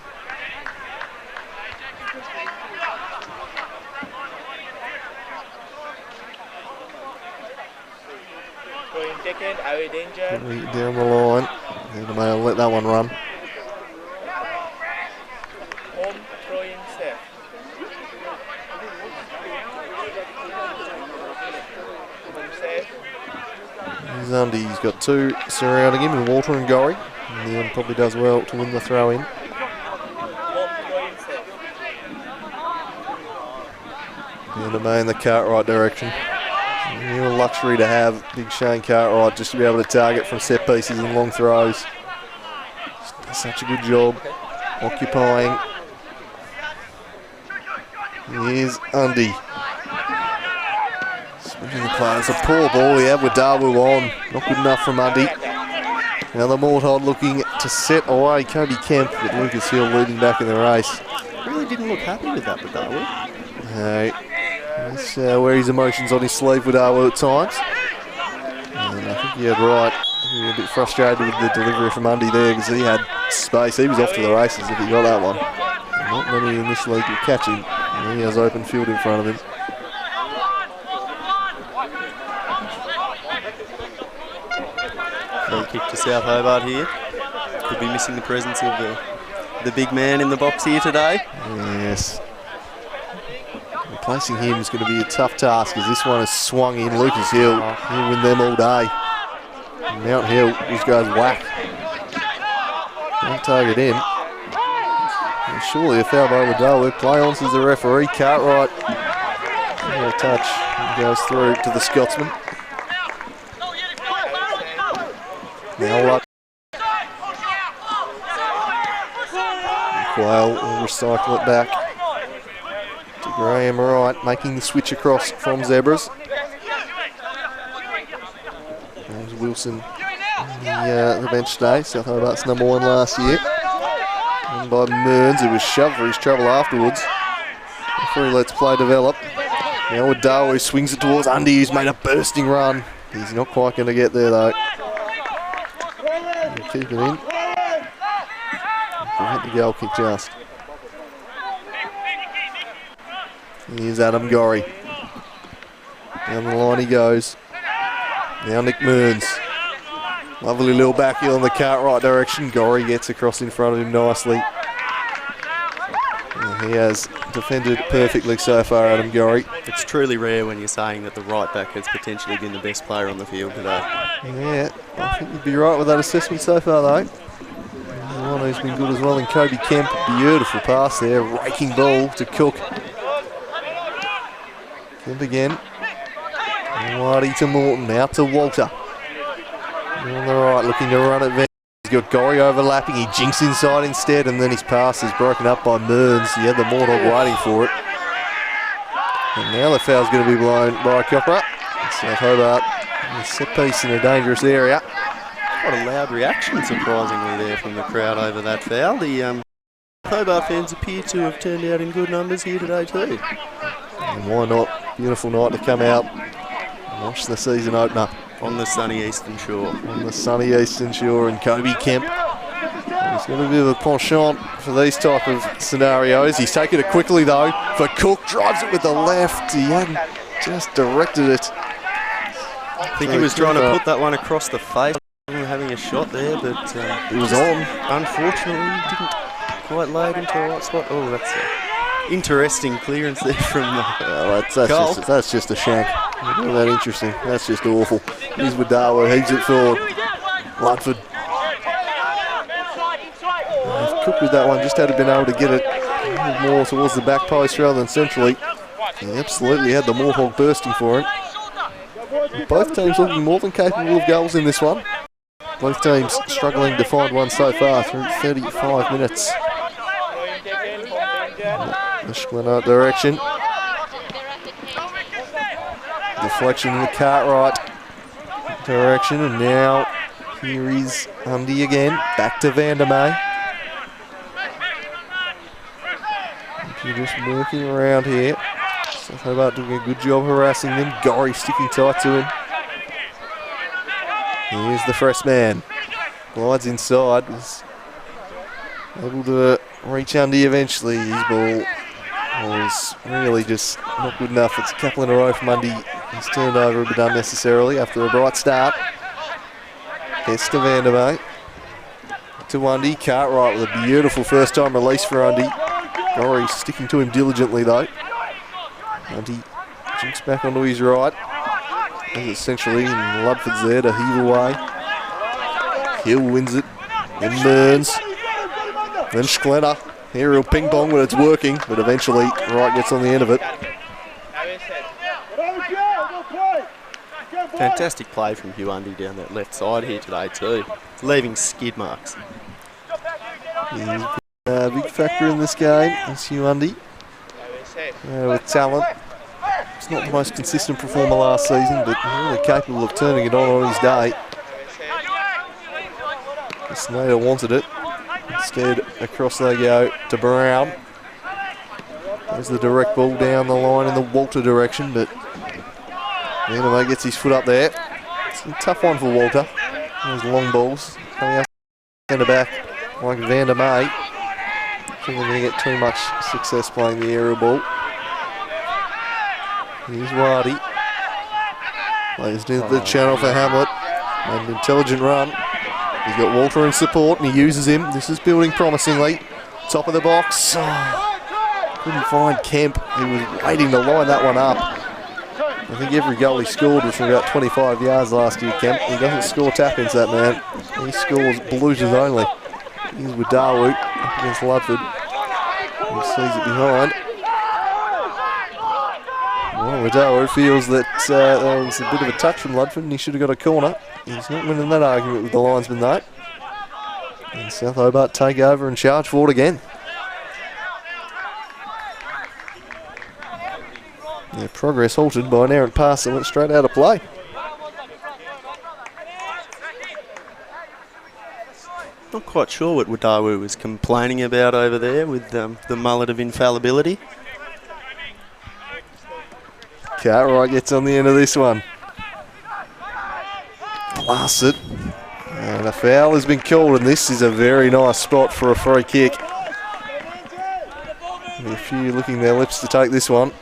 Down the line, and they'll let that one run. He's got two surrounding him, and Walter and Gorry. And Leon probably does well to win the throw in. Vandermeer in the Cartwright direction. Real luxury to have big Shane Cartwright just to be able to target from set pieces and long throws. Does such a good job occupying. Here's Undy. Switching the play. It's a poor ball he had with Darwoo on. Not good enough from Undy. Now the Mortod looking to set away Kobe Kemp, with Lucas Hill leading back in the race. Really didn't look happy with that with Darwoo. No. He's wear his emotions on his sleeve with Arlo at times. And I think he had right. He was a bit frustrated with the delivery from Undy there because he had space. He was off to the races if he got that one. Not many in this league will catch him. And he has open field in front of him. Free kick to South Hobart here. Could be missing the presence of the big man in the box here today. Yes. Replacing him is going to be a tough task as this one is swung in. Lucas Hill, he'll win them all day. Mount Hill just goes whack. Don't target him. And surely a foul by Liddell. Play on, says the referee. Cartwright. A touch. He goes through to the Scotsman. Now Quayle will recycle it back to Graham Wright, making the switch across from Zebras. There's Wilson on the bench today. South Hobart's number 1 last year. And by Mearns, who was shoved for his trouble afterwards. Referee lets play develop. Now with Darwin, swings it towards Undy, who's made a bursting run. He's not quite going to get there though. He'll keep it in. Prevent the goal kick just. Here's Adam Gorry. Down the line he goes. Now Nick Mearns. Lovely little back heel in the Cartwright direction. Gorry gets across in front of him nicely. And he has defended perfectly so far, Adam Gorry. It's truly rare when you're saying that the right back has potentially been the best player on the field today. Yeah, I think you'd be right with that assessment so far though. The one who's been good as well in Kobe Kemp. Beautiful pass there, raking ball to Cook. Kemp again. Whitey to Morton, out to Walter. On the right, looking to run it. He's got Gorry overlapping, he jinks inside instead, and then his pass is broken up by Mearns. He had the Mortog waiting for it. And now the foul's going to be blown by Copra. South Hobart, a set piece in a dangerous area. Quite a loud reaction, surprisingly, there from the crowd over that foul. The Hobart fans appear to have turned out in good numbers here today too. And why not? Beautiful night to come out and watch the season opener. On the sunny eastern shore. On the sunny eastern shore, and Kobe Kemp. He's got a bit of a penchant for these type of scenarios. He's taken it quickly though for Cook, drives it with the left. He hadn't just directed it. I think he was trying to put that one across the face, having a shot there, but it was on. Unfortunately, he didn't quite lay it into the right spot. Oh, that's an interesting clearance there from that's just a shank. Isn't that interesting? That's just awful. Here's Wadawa, heaves it forward. Ludford. If Cook with that one just had been able to get it more towards the back post rather than centrally, he absolutely had the Morthog bursting for him. Both teams looking more than capable of goals in this one. Both teams struggling to find one so far through 35 minutes. The Schlenart direction. Deflection in the Cartwright direction, and now here is Undy again. Back to Vandermeer. You're just working around here. South Hobart doing a good job harassing them. Gorry sticking tight to him. Here's the freshman. Glides inside. Was able to reach Undy eventually. His ball was really just not good enough. It's a couple in a row from Undy. He's turned over a bit unnecessarily after a bright start. Gets to Vandermeer. To Undy. Cartwright with a beautiful first time release for Undy. Gorry sticking to him diligently though. Undy jumps back onto his right. And essentially, and Ludford's there to heave away. Hill wins it. Then Mearns. Then Schlenner. Aerial ping pong when it's working, but eventually Wright gets on the end of it. Fantastic play from Hugh Undy down that left side here today too. Leaving skid marks. He's a big factor in this game, is Hugh Undy. With talent. He's not the most consistent performer last season, but really capable of turning it on his day. Snyder wanted it. Instead, across they go to Brown. There's the direct ball down the line in the Walter direction, but Vandermeer gets his foot up there. It's a tough one for Walter. Those long balls coming up centre back like Vandermeer. I think they're going to get too much success playing the aerial ball. Here's Wardy. Plays into the channel for Hamlet. An intelligent run. He's got Walter in support and he uses him. This is building promisingly. Top of the box. Oh, couldn't find Kemp. He was waiting to line that one up. I think every goal he scored was from about 25 yards last year, Kemp. He doesn't score tap-ins, that man. He scores blooters only. Here's Wadawu up against Ludford. He sees it behind. Well, Wadawu feels that there was a bit of a touch from Ludford and he should have got a corner. He's not winning that argument with the linesman though. And South Hobart take over and charge forward again. Yeah, progress halted by an errant pass that went straight out of play. Not quite sure what Wadawu was complaining about over there with the mullet of infallibility. Cartwright gets on the end of this one. Blasts it. And a foul has been called, and this is a very nice spot for a free kick. A few licking their lips to take this one.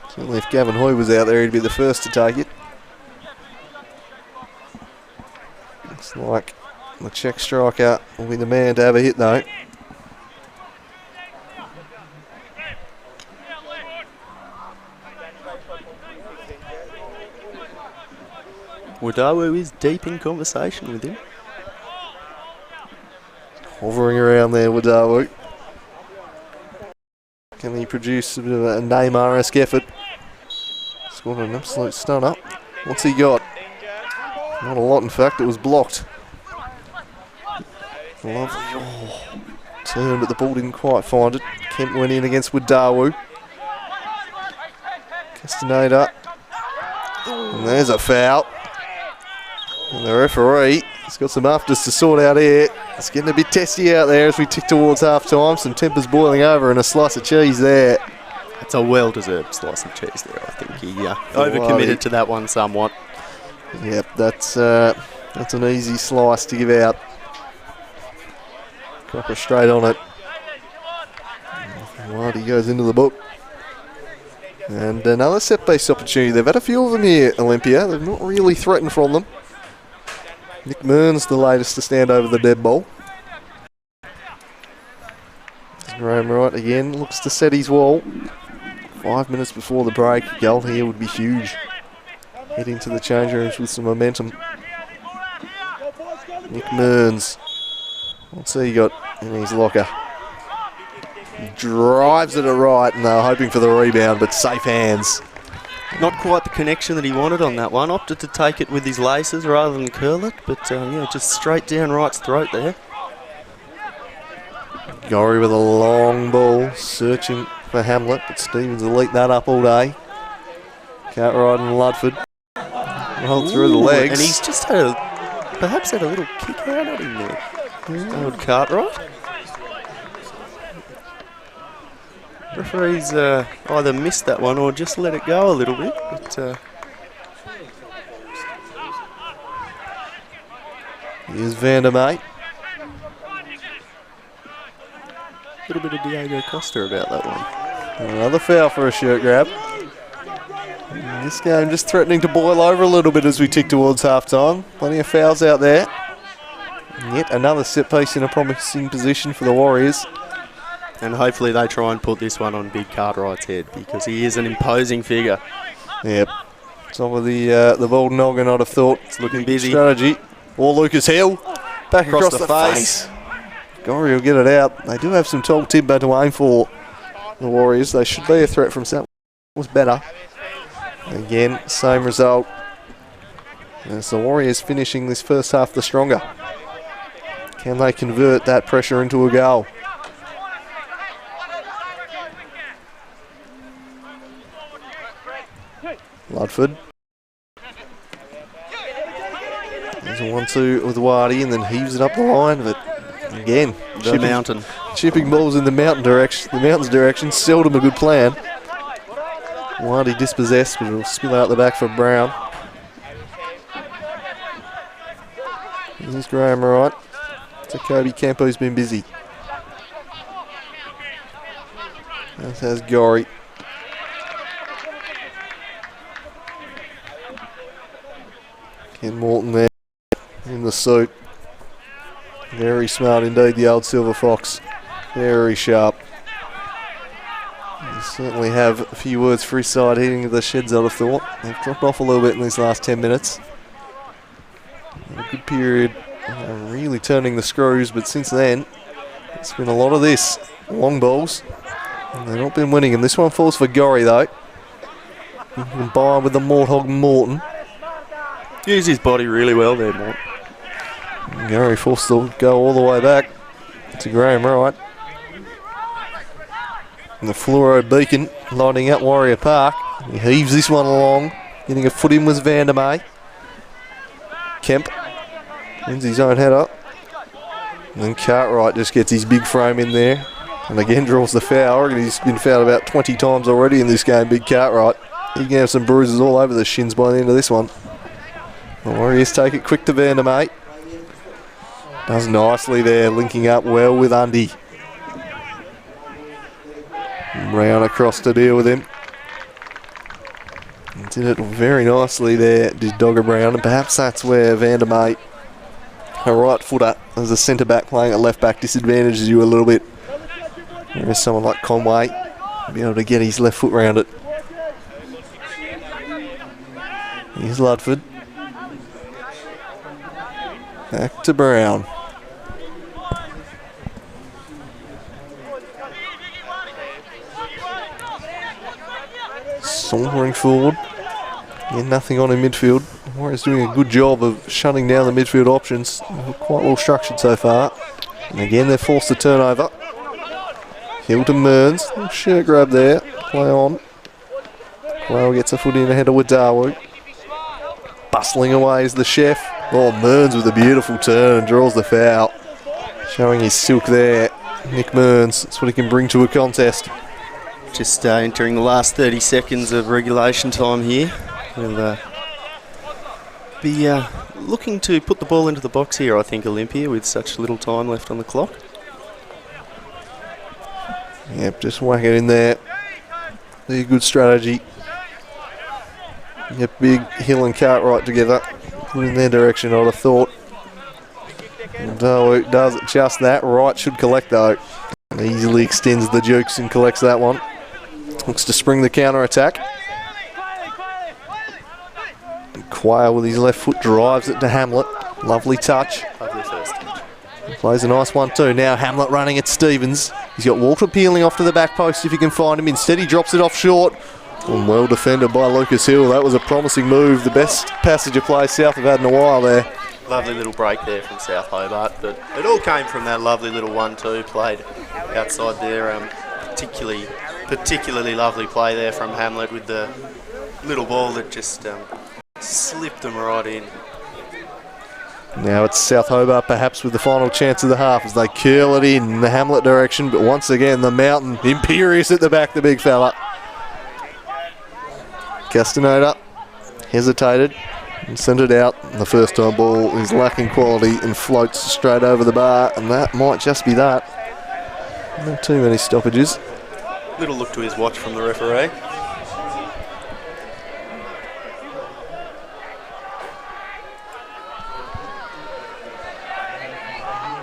Certainly if Gavin Hoy was out there, he'd be the first to take it. Looks like the Czech striker will be the man to have a hit though. Wadawu is deep in conversation with him. Hovering around there, Wadawu. Can he produce a bit of a Neymar-esque effort? Scored an absolute stunner. What's he got? Not a lot, in fact. It was blocked. Lovely. Oh. Turned, but the ball didn't quite find it. Kemp went in against Wadawu. Castaneda. And there's a foul. And the referee has got some afters to sort out here. It's getting a bit testy out there as we tick towards half-time. Some tempers boiling over and a slice of cheese there. It's a well-deserved slice of cheese there, I think. He overcommitted to that one somewhat. Yep, that's an easy slice to give out. Cropper straight on it. Whitey goes into the book. And another set-piece opportunity. They've had a few of them here, Olympia. They've not really threatened from them. Nick Mearns, the latest to stand over the dead ball. Graham Wright again looks to set his wall. 5 minutes before the break, a goal here would be huge. Heading to the change rooms with some momentum. Nick Mearns. What's he got in his locker? Drives it right, and they're hoping for the rebound, but safe hands. Not quite the connection that he wanted on that one. Opted to take it with his laces rather than curl it, but yeah, just straight down Wright's throat there. Gorry with a long ball, searching for Hamlet, but Stevens will eat that up all day. Cartwright and Ludford roll through the legs. And he's just perhaps had a little kick out at him there. Old Cartwright. Referees either missed that one or just let it go a little bit. But here's Vandermeer. a little bit of Diego Costa about that one. Another foul for a shirt grab. And this game just threatening to boil over a little bit as we tick towards half-time. Plenty of fouls out there. And yet another set piece in a promising position for the Warriors. And hopefully they try and put this one on Big Cartwright's head because he is an imposing figure. Yep. Top of the bald noggin, I'd have thought. It's looking busy. Strategy. Or Lucas Hill. Back across the face. Gorry will get it out. They do have some tall timber to aim for, the Warriors. They should be a threat from South. Was better. Again, same result. As the Warriors finishing this first half the stronger. Can they convert that pressure into a goal? Ludford. There's a 1-2 with Wardy and then heaves it up the line, but Again, The mountain. chipping balls in the mountain's direction, seldom a good plan. Wildy dispossessed, but it'll spill out the back for Brown. Here's Graham Wright. So Kobe Campo's been busy. As has Gorry. Ken Morton there in the suit. Very smart indeed, the old Silver Fox. Very sharp. You certainly have a few words for his side heading to the sheds, I'd have thought. They've dropped off a little bit in these last 10 minutes. A good period, really turning the screws, but since then, it's been a lot of this. Long balls, and they've not been winning them. This one falls for Gorry though. He can buy with the Morthog Morton. Use his body really well there, Mort. Gorry forced to go all the way back to Graham Wright. And the fluoro beacon lighting up Warrior Park. He heaves this one along. Getting a foot in was Vandermeer. Kemp wins his own header. And then Cartwright just gets his big frame in there. And again draws the foul. I reckon he's been fouled about 20 times already in this game, big Cartwright. He can have some bruises all over the shins by the end of this one. The Warriors take it quick to Vandermeer. Does nicely there, linking up well with Undy. Brown across to deal with him. Did it very nicely there, did Dogger Brown, and perhaps that's where Vandermeer, a right footer, as a centre back playing at left back, disadvantages you a little bit. Whereas someone like Conway will be able to get his left foot round it. Here's Ludford. Back to Brown. Sauntering forward. Again, nothing on in midfield. Warriors doing a good job of shutting down the midfield options. Quite well structured so far. And again, they're forced to turn over. Hill to Mearns. Little shirt grab there. Play on. Quayle gets a foot in ahead of Wadawu. Bustling away is the chef. Oh, Mearns with a beautiful turn and draws the foul. Showing his silk there. Nick Mearns. That's what he can bring to a contest. Just entering the last 30 seconds of regulation time here. We'll be looking to put the ball into the box here, I think, Olympia, with such little time left on the clock. Yep, just whack it in there. Be a good strategy. Get Big Hill and Cartwright together. Put in their direction, I'd have thought. Dawu does just that. Wright should collect though. Easily extends the jukes and collects that one. Looks to spring the counter attack. Quayle with his left foot drives it to Hamlet. Lovely touch. Lovely first touch. Plays a nice one too. Now Hamlet running at Stevens. He's got Walter peeling off to the back post if he can find him. Instead he drops it off short. And well defended by Lucas Hill. That was a promising move. The best passage of play South have had in a while there. Lovely little break there from South Hobart, but it all came from that lovely little 1-2 played outside there. Particularly lovely play there from Hamlet with the little ball that just slipped them right in. Now it's South Hobart perhaps with the final chance of the half as they curl it in the Hamlet direction, but once again the Mountain imperious at the back, the big fella. Castaneda hesitated and sent it out. The first time ball is lacking quality and floats straight over the bar, and that might just be that. Not too many stoppages. Little look to his watch from the referee.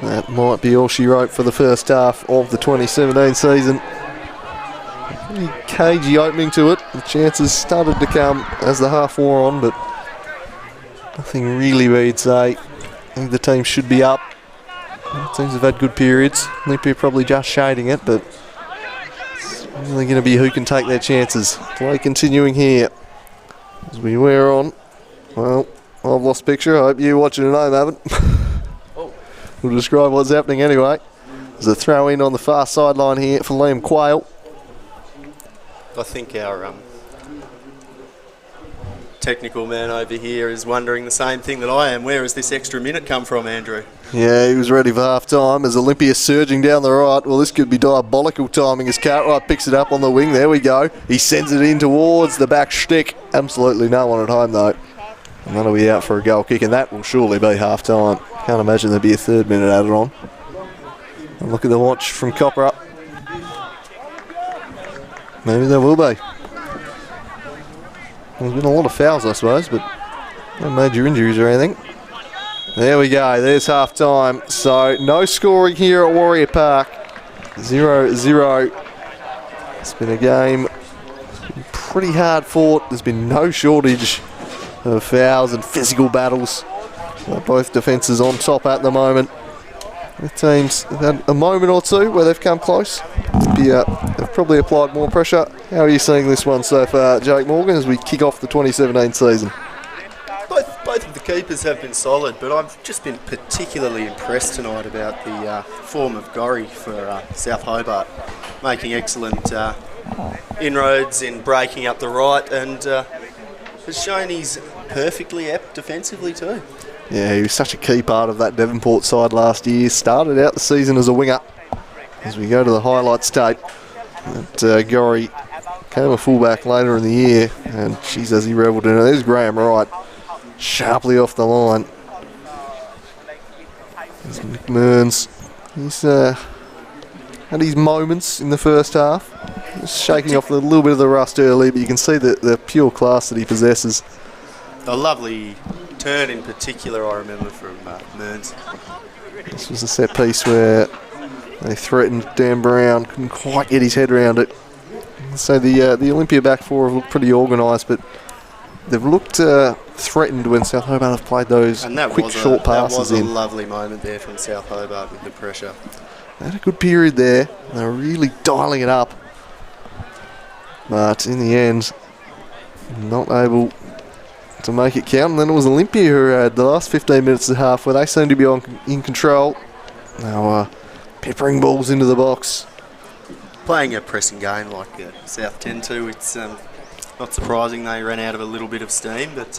That might be all she wrote for the first half of the 2017 season. Pretty cagey opening to it. The chances started to come as the half wore on, but nothing really where you'd say I think the team should be up. Teams have had good periods. Olympia probably just shading it, but it's really going to be who can take their chances. Play continuing here as we wear on. Well, I've lost picture. I hope you're watching at home, haven't. We'll describe what's happening anyway. There's a throw in on the far sideline here for Liam Quayle. I think our technical man over here is wondering the same thing that I am. Where has this extra minute come from, Andrew? Yeah, he was ready for half-time as Olympia surging down the right. Well, this could be diabolical timing as Cartwright picks it up on the wing. There we go. He sends it in towards the back shtick. Absolutely no one at home, though. And that'll be out for a goal kick, and that will surely be half-time. Can't imagine there'd be a third minute added on. And look at the watch from Copper up. Maybe there will be. There's been a lot of fouls, I suppose, but no major injuries or anything. There we go, there's half time. So no scoring here at Warrior Park. 0-0. It's been a game pretty hard fought. There's been no shortage of fouls and physical battles. Both defences on top at the moment. The teams have had a moment or two where they've come close. They've probably applied more pressure. How are you seeing this one so far, Jake Morgan, as we kick off the 2017 season? Both of the keepers have been solid, but I've just been particularly impressed tonight about the form of Gorry for South Hobart, making excellent inroads in breaking up the right, and has shown he's perfectly apt defensively too. Yeah, he was such a key part of that Devonport side last year. Started out the season as a winger. As we go to the highlights tape, Gorry came a fullback later in the year, and geez, as he revelled in it. There's Graham Wright, sharply off the line. There's Nick Mearns. He's had his moments in the first half. Just shaking off a little bit of the rust early, but you can see the pure class that he possesses. A lovely turn in particular, I remember, from Mearns. This was a set piece where they threatened Dan Brown, couldn't quite get his head around it. So the Olympia back four have looked pretty organised, but they've looked threatened when South Hobart have played those quick, short passes in. That was a lovely moment there from South Hobart with the pressure. They had a good period there. They were really dialling it up. But in the end, not able to make it count. And then it was Olympia who had the last 15 minutes and a half where they seemed to be in control. Now peppering balls into the box. Playing a pressing game like South tend to, it's not surprising they ran out of a little bit of steam, but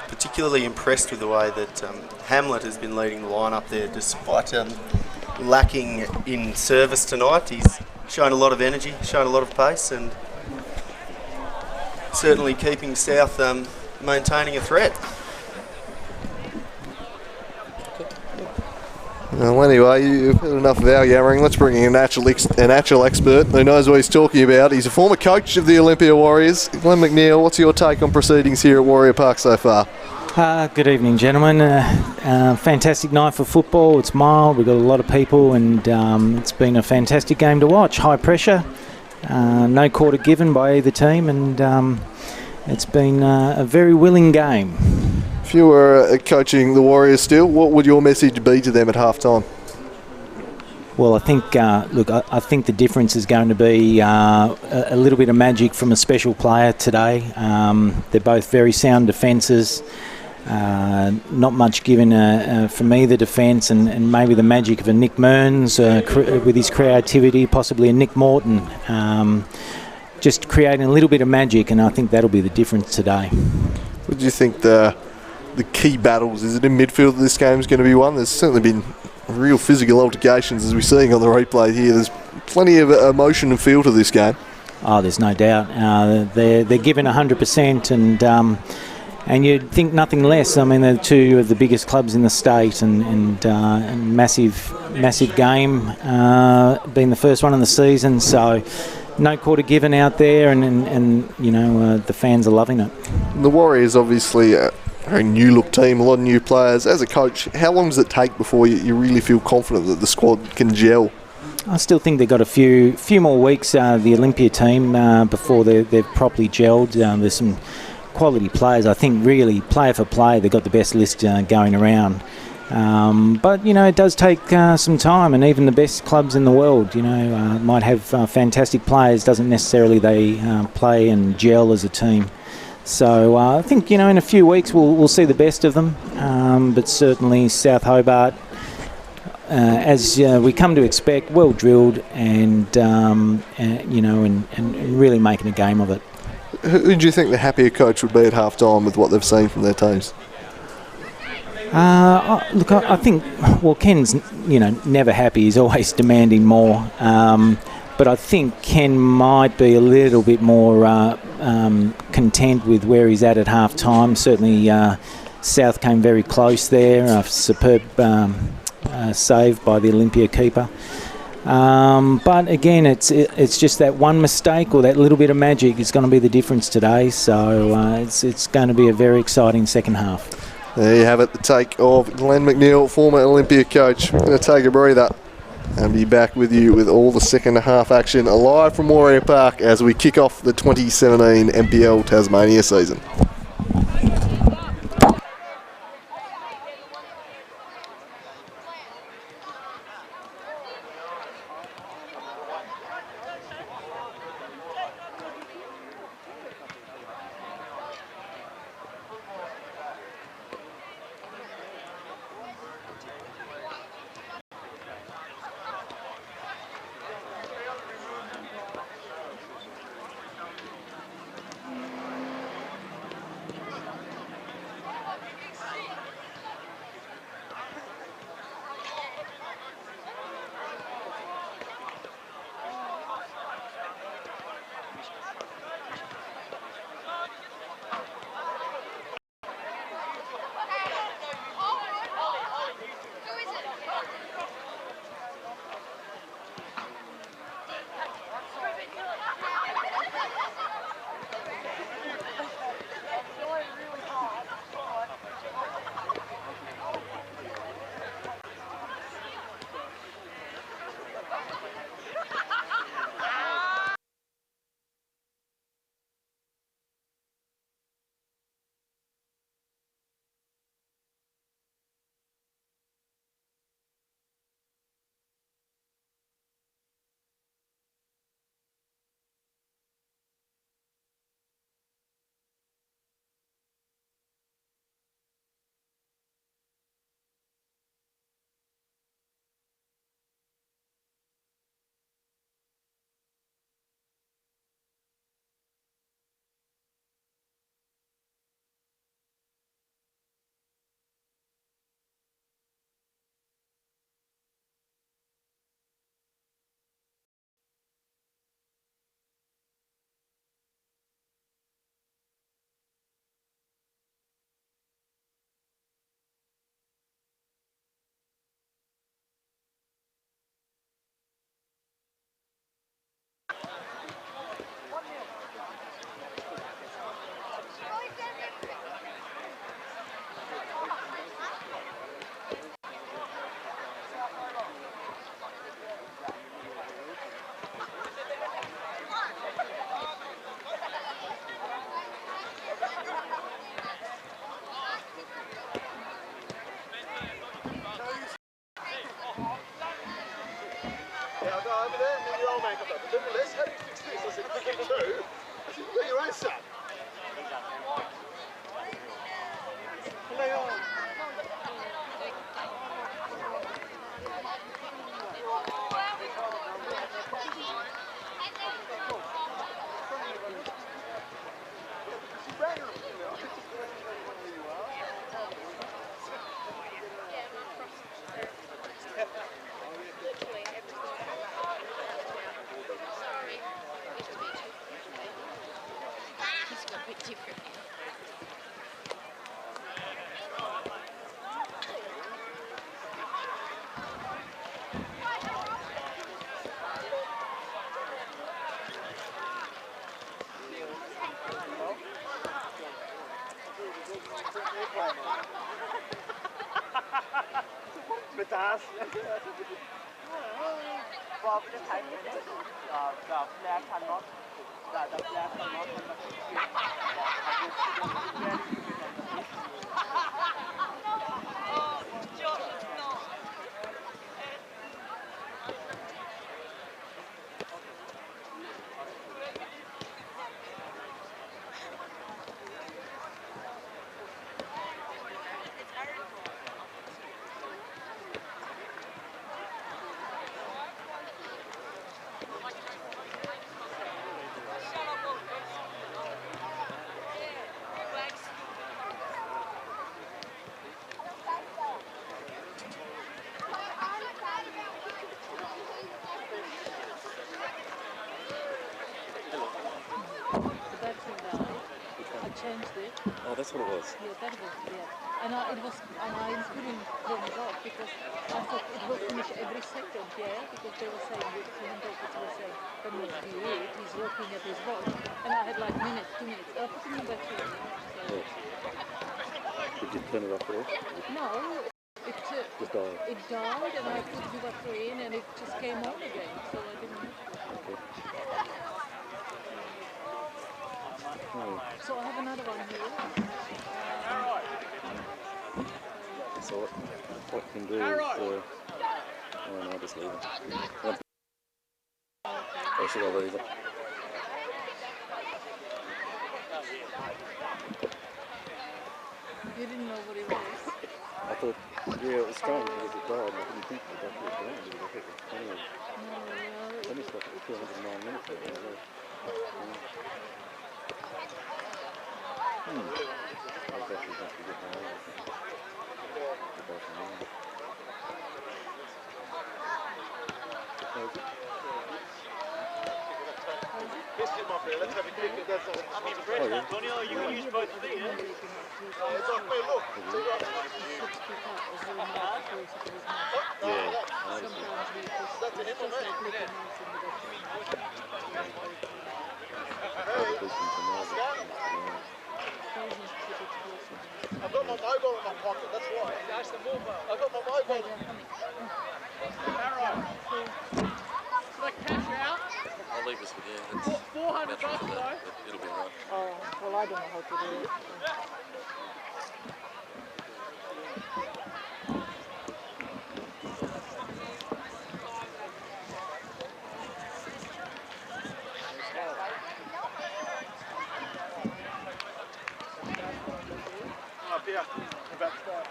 particularly impressed with the way that Hamlet has been leading the line up there despite lacking in service tonight. He's shown a lot of energy, shown a lot of pace, and certainly keeping South maintaining a threat. Well, anyway, you've had enough of our yammering. Let's bring in an actual expert who knows what he's talking about. He's a former coach of the Olympia Warriors. Glenn McNeil, what's your take on proceedings here at Warrior Park so far? Good evening, gentlemen. Fantastic night for football. It's mild, we've got a lot of people, and it's been a fantastic game to watch. High pressure, no quarter given by either team, and it's been a very willing game. If you were coaching the Warriors still, what would your message be to them at half-time? Well, I think, I think the difference is going to be a little bit of magic from a special player today. They're both very sound defences. Not much given from either defence, and maybe the magic of a Nick Mearns with his creativity, possibly a Nick Morton. Just creating a little bit of magic, and I think that'll be the difference today. What do you think the key battles, is it in midfield that this game is going to be won? There's certainly been real physical altercations as we're seeing on the replay here. There's plenty of emotion and feel to this game. Oh, there's no doubt. They're given 100%, and you'd think nothing less. I mean, they're two of the biggest clubs in the state, and massive game, being the first one in the season. So no quarter given out there, and you know, the fans are loving it. The Warriors obviously are a new look team, a lot of new players. As a coach, how long does it take before you really feel confident that the squad can gel? I still think they've got a few more weeks, the Olympia team, before they've properly gelled. There's some quality players. I think really, player for player, they've got the best list going around. But, you know, it does take some time, and even the best clubs in the world, you know, might have fantastic players. Doesn't necessarily they play and gel as a team. So I think, you know, in a few weeks we'll see the best of them. But certainly South Hobart, as we come to expect, well drilled, and you know, and really making a game of it. Who do you think the happier coach would be at half-time with what they've seen from their teams? Look, I think, well, Ken's, never happy. He's always demanding more. But I think Ken might be a little bit more content with where he's at half-time. Certainly, South came very close there. A superb save by the Olympia keeper. But again, it's just that one mistake or that little bit of magic is going to be the difference today. So it's going to be a very exciting second half. There you have it, the take of Glenn McNeil, former Olympia coach. We're going to take a breather and be back with you with all the second half action live from Warrior Park as we kick off the 2017 NPL Tasmania season. changed it. Oh, that's what it was. Yeah, that was, yeah. And I couldn't turn it off because I thought it will finish every second, yeah, because they were saying, the commentators were saying, that must be it, he's looking at his watch. And I had like minutes, 2 minutes. I put a new battery in. So. Did you turn it off at all? No, Just died. it died and I put the battery in and it just came on again, so I didn't have to. Okay. So I have another one here. So what you can do is, oh no, I'll just leave it. Oh, should I leave it? You didn't know what it was? I thought, yeah, it was strong because it died, and I didn't think the battery was gone because I thought it was plenty of... Let me stop at 209 minutes ago. The batteries must be getting away. Let's have a quick look. That's all. Tony, you can use both of these. It's on me, look. That's a him or me? I've got my mobile in my pocket, that's why. That's the mobile. I've got my mobile in my pocket. Should I cash out? I'll leave this with you. It's 400 bucks though. It'll be right. Oh, well I don't know how to do it. Up here, about to start.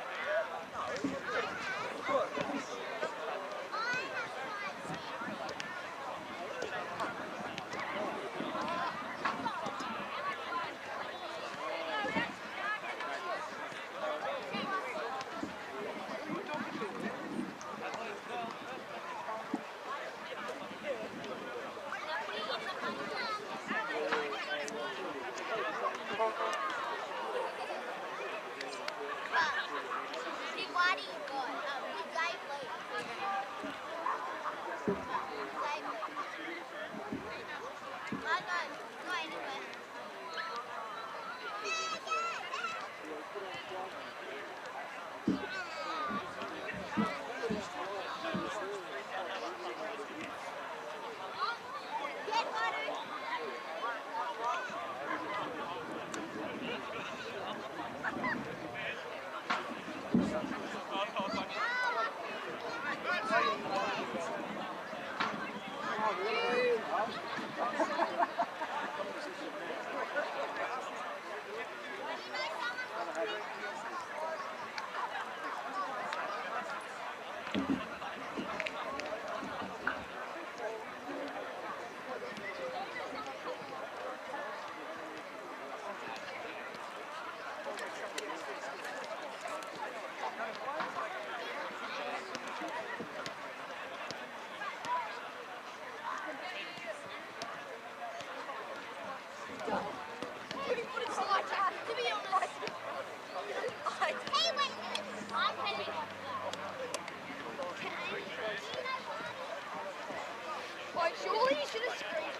Surely you should have screamed.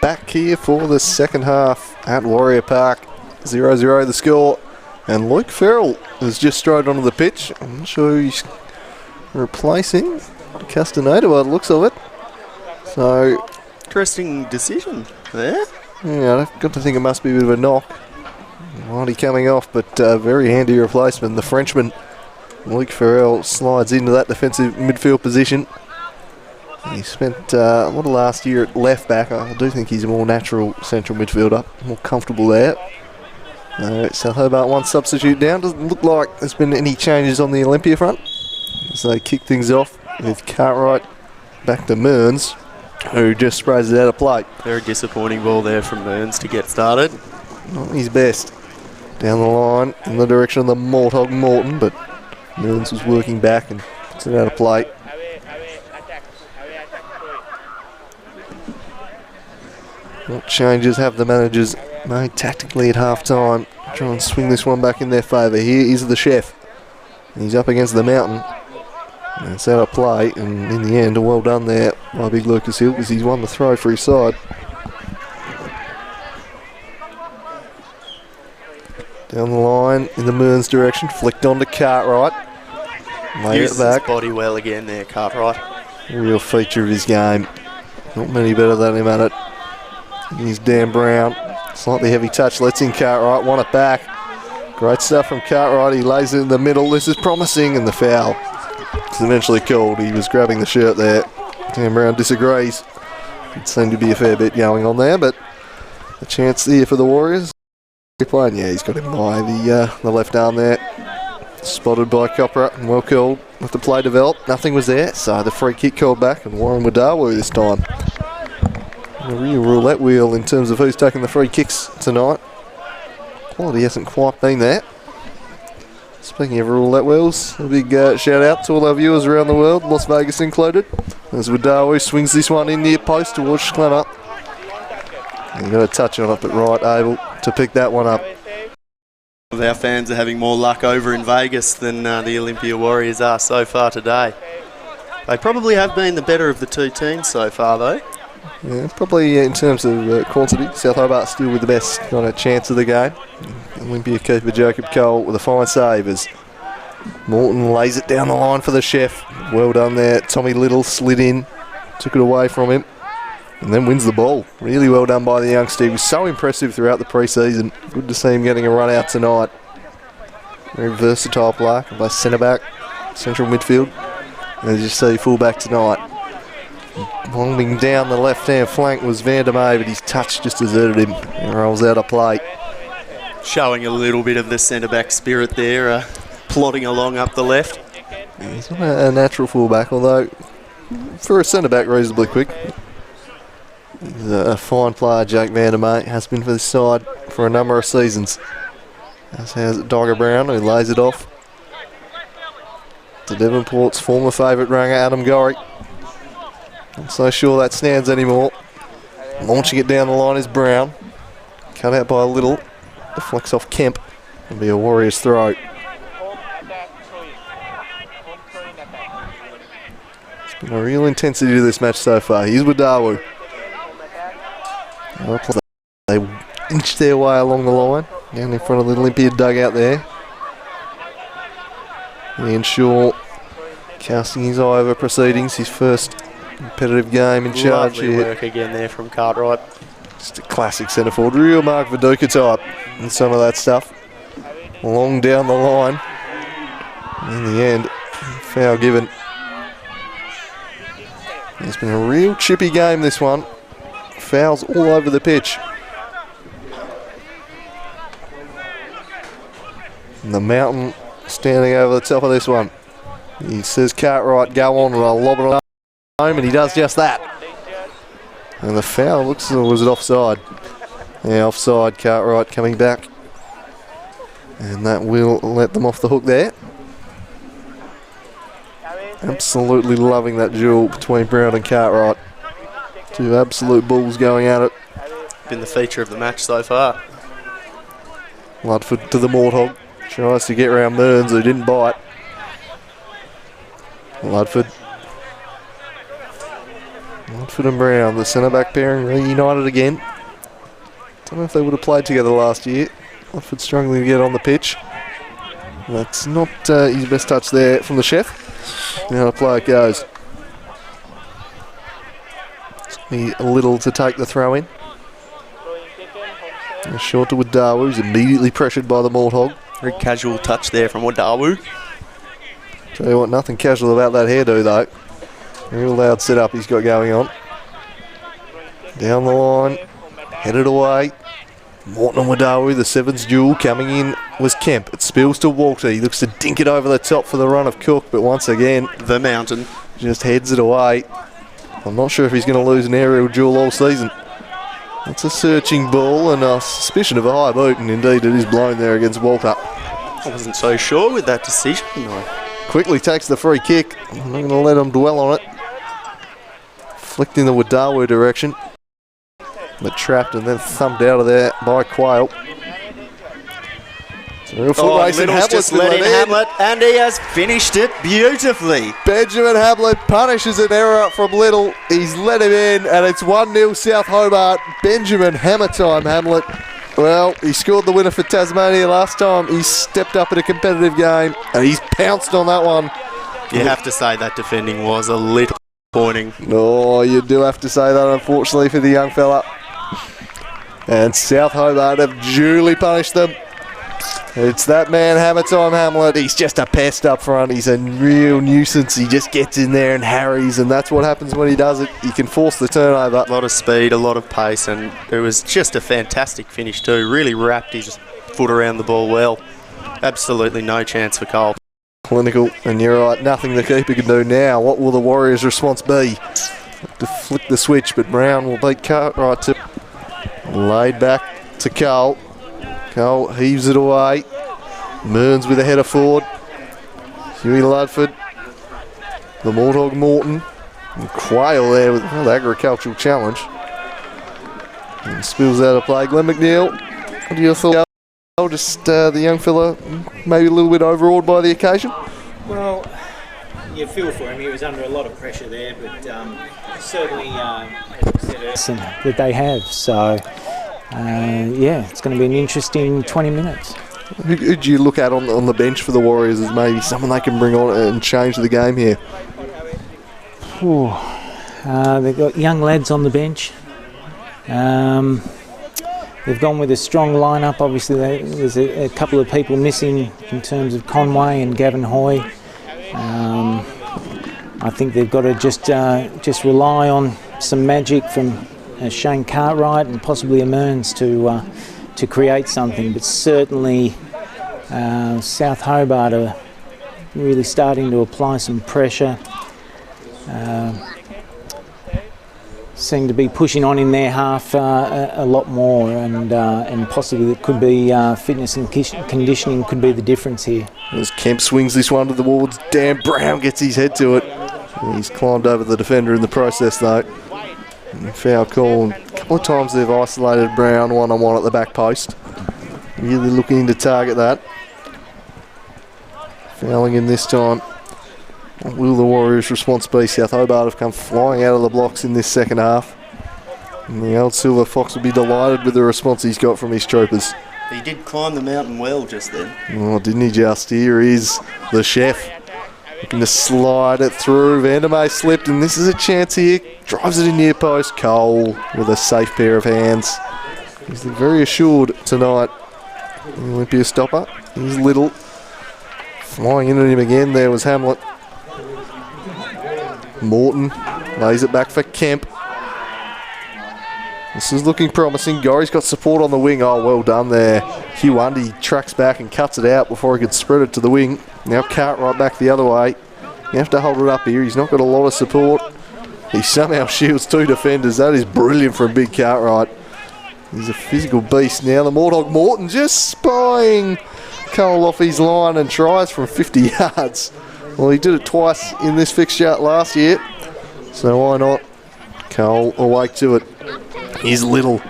Back here for the second half at Warrior Park. 0-0 the score. And Luke Farrell has just strode onto the pitch. I'm not sure who he's replacing. Castaneda by the looks of it. So, Interesting decision there. yeah, I've got to think it must be a bit of a knock. While coming off, but very handy replacement. The Frenchman, Luke Farrell, slides into that defensive midfield position. He spent a lot of last year at left back. I do think he's a more natural central midfielder, more comfortable there. South Hobart one substitute down. Doesn't look like there's been any changes on the Olympia front. So they kick things off with Cartwright back to Mearns, who just sprays it out of play. Very disappointing ball there from Mearns to get started. Not his best. Down the line in the direction of the Morthog Morton, but Mearns was working back and puts it out of play. What changes have the managers made tactically at half time? Try and swing this one back in their favour. Here is the chef. He's up against the mountain. And it's out of play, and in the end, well done there by big Lucas Hill because he's won the throw for his side. Down the line in the Mearns direction, flicked on to Cartwright. Laid Uses it back. his body well again there, Cartwright. Real feature of his game. Not many better than him at it. Here's Dan Brown. Slightly heavy touch, lets in Cartwright, won it back. Great stuff from Cartwright. He lays it in the middle. This is promising, and the foul is eventually called. He was grabbing the shirt there. Dan Brown disagrees. It seemed to be a fair bit going on there, but a chance here for the Warriors. Playing, yeah, he's got him by the left arm there. Spotted by Copra and well called. Let the play develop. Nothing was there, so the free kick called back, and Warren Wadawu this time. A real roulette wheel in terms of who's taking the free kicks tonight. Quality hasn't quite been there. Speaking of roulette wheels, a big shout out to all our viewers around the world, Las Vegas included. As Wadawu swings this one in near post towards Schlemmer. He got a touch on it, but right able to pick that one up. Our fans are having more luck over in Vegas than the Olympia Warriors are so far today. They probably have been the better of the two teams so far, though. Yeah, probably in terms of quantity, South Hobart still with the best kind of chance of the game. Olympia keeper Jacob Cole with a fine save as Morton lays it down the line for the chef. Well done there. Tommy Little slid in, took it away from him, and then wins the ball. Really well done by the youngster. He was so impressive throughout the pre-season. Good to see him getting a run out tonight. Very versatile player, can play centre back, central midfield. And as you see, full back tonight. Bombing down the left-hand flank was Van der May, but his touch just deserted him. He rolls out of play. Showing a little bit of the centre-back spirit there, plodding along up the left. Yeah, he's not a natural full-back, although for a centre-back reasonably quick. He's a fine player, Jake Van der May, has been for this side for a number of seasons. As has Dogger Brown, who lays it off to Devonport's former favourite ranger, Adam Gorry. Not so sure that stands anymore. Launching it down the line is Brown. Cut out by a Little. Deflects off Kemp. It'll be a Warriors throw. It's been a real intensity to this match so far. Here's Wadawu. They inch their way along the line. Down in front of the Olympia dugout there. Ian Shaw casting his eye over proceedings. His first competitive game in charge Lovely here. work again there from Cartwright. Just a classic centre forward, real Mark Viduka type and some of that stuff. Long down the line. In the end, foul given. It's been a real chippy game, this one. Fouls all over the pitch. And the Mountain standing over the top of this one. He says Cartwright, go on, and I'll lob it home, and he does just that. And the foul looks, or was it offside? Yeah, offside. Cartwright coming back. And that will let them off the hook there. Absolutely loving that duel between Brown and Cartwright. Two absolute bulls going at it. Been the feature of the match so far. Ludford to the Morthog. Tries to get around Mearns, who didn't bite. Ludford and Brown, the centre-back pairing, reunited again. Don't know if they would have played together last year. Ludford struggling to get on the pitch. That's not his best touch there from the chef. Now the play it goes. It's going to be a Little to take the throw in. And short to Wadawu, who's immediately pressured by the Morthog. Very casual touch there from Wadawu. Tell you what, nothing casual about that hairdo though. Real loud setup he's got going on. Down the line, headed away. Morton and Wadawi, the sevens duel. Coming in was Kemp. It spills to Walter. He looks to dink it over the top for the run of Cook, but once again, the mountain just heads it away. I'm not sure if he's going to lose an aerial duel all season. It's a searching ball and a suspicion of a high boot, and indeed it is blown there against Walter. I wasn't so sure with that decision, no. Quickly takes the free kick. I'm not going to let him dwell on it. Flicked in the Wadawi direction. But trapped and then thumped out of there by Quayle. Little's just let in Hamlet, and he has finished it beautifully. Benjamin Hamlet punishes an error from Little. He's let him in, and it's 1-0 South Hobart. Benjamin hammer time, Hamlet. Well, he scored the winner for Tasmania last time. He stepped up in a competitive game, and he's pounced on that one. You have to say that defending was a little disappointing. No, you do have to say that, unfortunately, for the young fella. And South Hobart have duly punished them. It's that man, hammer time, Hamlet. He's just a pest up front. He's a real nuisance. He just gets in there and harries, and that's what happens when he does it. He can force the turnover. A lot of speed, a lot of pace, and it was just a fantastic finish too. Really wrapped his foot around the ball well. Absolutely no chance for Cole. Clinical, and you're right, nothing the keeper can do now. What will the Warriors' response be? To flick the switch, but Brown will beat Cartwright to laid back to Cole. Cole heaves it away. Mearns with a header forward. Huey Ludford. The Mortog Morton. And Quayle there with the agricultural challenge. And spills out of play. Glenn McNeil, what do you thought? Just the young fella maybe a little bit overawed by the occasion? Well, you feel for him. He was under a lot of pressure there, but certainly that they have. So, yeah, it's going to be an interesting 20 minutes. Who do you look at on the bench for the Warriors as maybe someone they can bring on and change the game here? They've got young lads on the bench. They've gone with a strong lineup. Obviously, there's a couple of people missing in terms of Conway and Gavin Hoy. I think they've got to just rely on some magic from Shane Cartwright and possibly a Mearns to create something. But certainly, South Hobart are really starting to apply some pressure. Seem to be pushing on in their half a lot more, and possibly it could be fitness and conditioning could be the difference here. As Kemp swings this one towards Dan Brown, gets his head to it. He's climbed over the defender in the process though. And foul call. A couple of times they've isolated Brown one-on-one at the back post. Really looking to target that. Fouling in this time. What will the Warriors' response be? South Hobart have come flying out of the blocks in this second half. And the old Silver Fox will be delighted with the response he's got from his troopers. He did climb the mountain well just then. Oh, didn't he just? Here is the chef. Looking to slide it through. Vandermeer slipped, and this is a chance here. Drives it in near post. Cole with a safe pair of hands. He's very assured tonight. The Olympia stopper. He's Little. Flying in at him again. There was Hamlet. Morton lays it back for Kemp. This is looking promising. Gorry's got support on the wing. Oh, well done there. Hugh Undy tracks back and cuts it out before he could spread it to the wing. Now Cartwright back the other way. You have to hold it up here. He's not got a lot of support. He somehow shields two defenders. That is brilliant from Big Cartwright. He's a physical beast now. The Mortog Morton just spying Cole off his line and tries from 50 yards. Well, he did it twice in this fixture last year, so why not? Cole awake to it. Here's Little.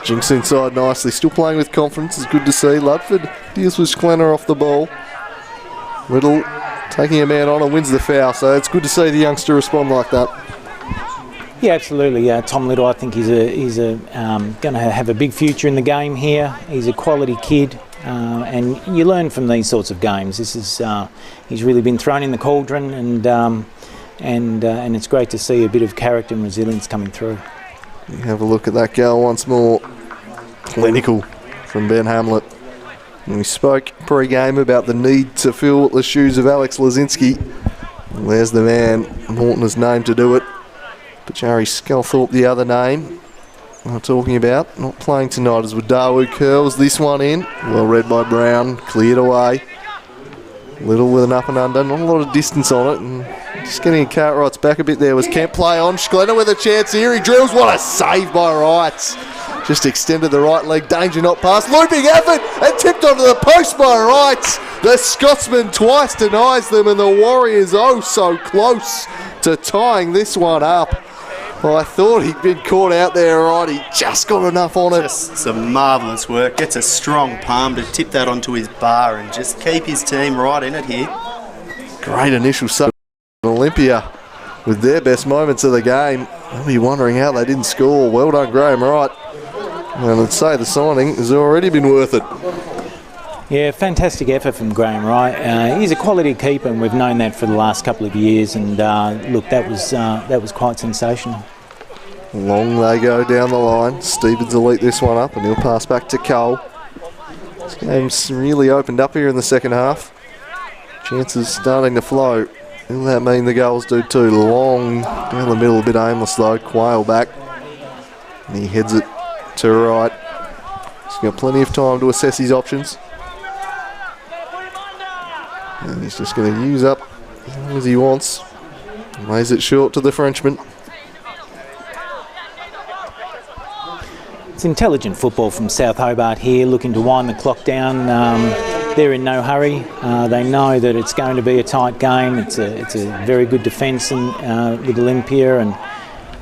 Jinks inside nicely. Still playing with confidence. It's good to see. Ludford deals with Sklenner off the ball. Little taking a man on and wins the foul, so it's good to see the youngster respond like that. Yeah, absolutely. Tom Little, I think he's going to have a big future in the game here. He's a quality kid. And you learn from these sorts of games. This is he's really been thrown in the cauldron, and it's great to see a bit of character and resilience coming through. You have a look at that goal once more. Clinical from Ben Hamlet. And we spoke pre-game about the need to fill the shoes of Alex Lazinski. Well, there's the man Morton has named to do it. But Jerry Skelthorpe the other name. I'm talking about. Not playing tonight as Wadawu curls this one in. Well read by Brown, cleared away. Little with an up and under, not a lot of distance on it, and just getting Cartwright's back a bit there was Kemp play on. Schlenner with a chance here, he drills, what a save by Wrights. Just extended the right leg, danger not past, looping effort, and tipped onto the post by Wrights. The Scotsman twice denies them, and the Warriors oh so close to tying this one up. Well, I thought he'd been caught out there, right? He just got enough on it. Just some marvellous work. Gets a strong palm to tip that onto his bar and just keep his team right in it here. Great initial sub. Olympia with their best moments of the game. I'll be wondering how they didn't score. Well done, Graham Wright. And I'd say the signing has already been worth it. Yeah, fantastic effort from Graham Wright. He's a quality keeper, and we've known that for the last couple of years. And look, that was quite sensational. Long they go down the line. Stevens will eat this one up, and he'll pass back to Cole. This game's really opened up here in the second half. Chances starting to flow. Will that mean the goals do too? Long down the middle, a bit aimless though. Quayle back, and he heads it to right. He's got plenty of time to assess his options. And he's just going to use up as long as he wants. Lays it short to the Frenchman. It's intelligent football from South Hobart here, looking to wind the clock down. They're in no hurry. They know that it's going to be a tight game. It's a very good defence with Olympia,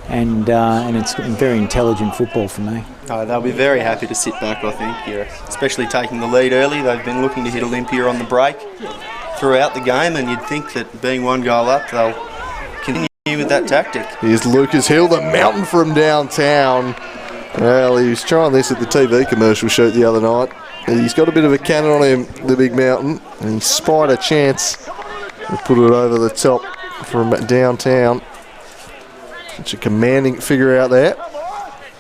and it's very intelligent football for me. Oh, they'll be very happy to sit back, I think, yeah. Especially taking the lead early. They've been looking to hit Olympia on the break throughout the game, and you'd think that being one goal up, they'll continue with that tactic. Here's Lucas Hill, the mountain from downtown. Well, he was trying this at the TV commercial shoot the other night. He's got a bit of a cannon on him, the big mountain, and he spied a chance to put it over the top from downtown. Such a commanding figure out there.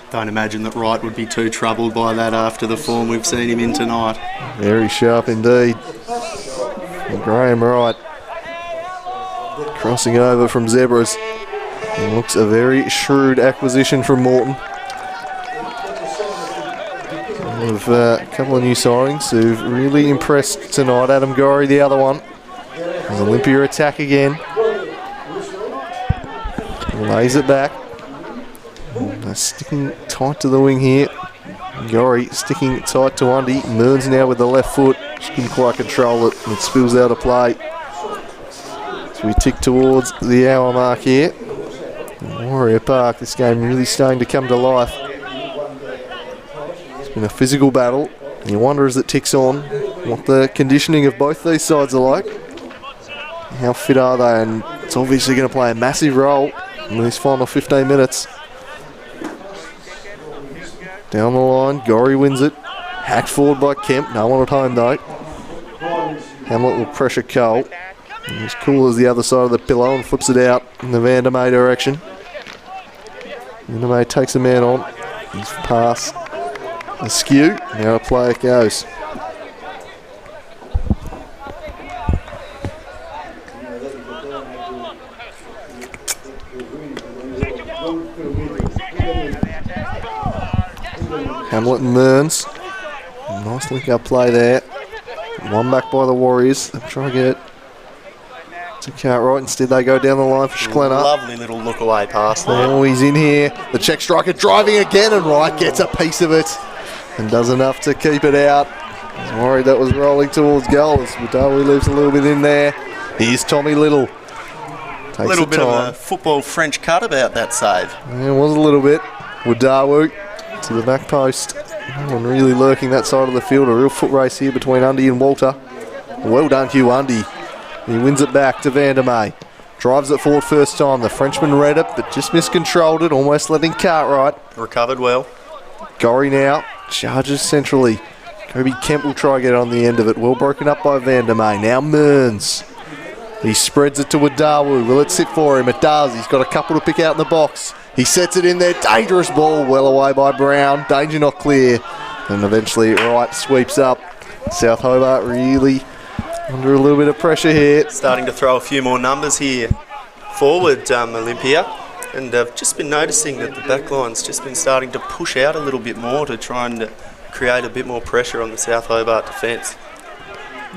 Don't imagine that Wright would be too troubled by that after the form we've seen him in tonight. Very sharp indeed. And Graham Wright crossing over from Zebras. It looks a very shrewd acquisition from Morton. We've a couple of new signings who've really impressed tonight. Adam Gorey, the other one. There's Olympia attack again. Lays it back. They're sticking tight to the wing here. Gorey sticking tight to Undy. Mearns now with the left foot. She couldn't quite control it, and it spills out of play. So we tick towards the hour mark here. Warrior Park, this game really starting to come to life. It's been a physical battle. And you wonder as it ticks on what the conditioning of both these sides are like. How fit are they? And it's obviously going to play a massive role in these final 15 minutes. Down the line, Gorey wins it. Hacked forward by Kemp. No one at home though. Hamlet will pressure Cole. He's cool as the other side of the pillow and flips it out in the Vandermeer direction. Vandermeer takes a man on. His pass askew. Now a play it goes. Hamlet and Mearns. Nice link up play there. One back by the Warriors. They'll try to get it to Cartwright. Instead they go down the line for Schlenner. Lovely little look away pass there. Oh, he's in here. The check striker driving again, and Wright gets a piece of it and does enough to keep it out. I was worried that was rolling towards goal as Wadawu leaves a little bit in there. Here's Tommy Little. Takes a little bit of a football French cut about that save. Yeah, it was a little bit. Wadawu to the back post. No one really lurking that side of the field. A real foot race here between Undy and Walter. Well done, Hugh Undy. He wins it back to Vandermeer. Drives it forward first time. The Frenchman read it, but just miscontrolled it, almost letting Cartwright. Recovered well. Gorey now charges centrally. Kobe Kemp will try to get on the end of it. Well broken up by Vandermeer. Now Mearns. He spreads it to Wadawu. Will it sit for him? It does. He's got a couple to pick out in the box. He sets it in there. Dangerous ball. Well away by Brown. Danger not clear. And eventually Wright sweeps up. South Hobart really under a little bit of pressure here. Starting to throw a few more numbers here forward, Olympia. And I've just been noticing that the backline's just been starting to push out a little bit more to try and create a bit more pressure on the South Hobart defence.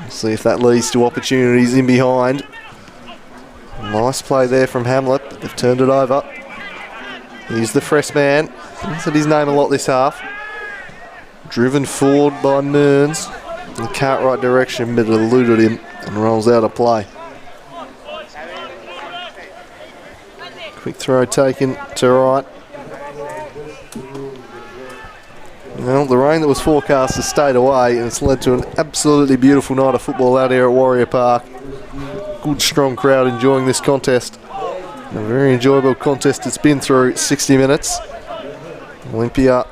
See if that leads to opportunities in behind. Nice play there from Hamlet, but they've turned it over. He's the fresh man. He's said his name a lot this half. Driven forward by Mearns in the Cartwright direction, but it eluded him and rolls out of play. Quick throw taken to right. Well, the rain that was forecast has stayed away, and it's led to an absolutely beautiful night of football out here at Warrior Park. Good, strong crowd enjoying this contest. A very enjoyable contest it's been through 60 minutes. Olympia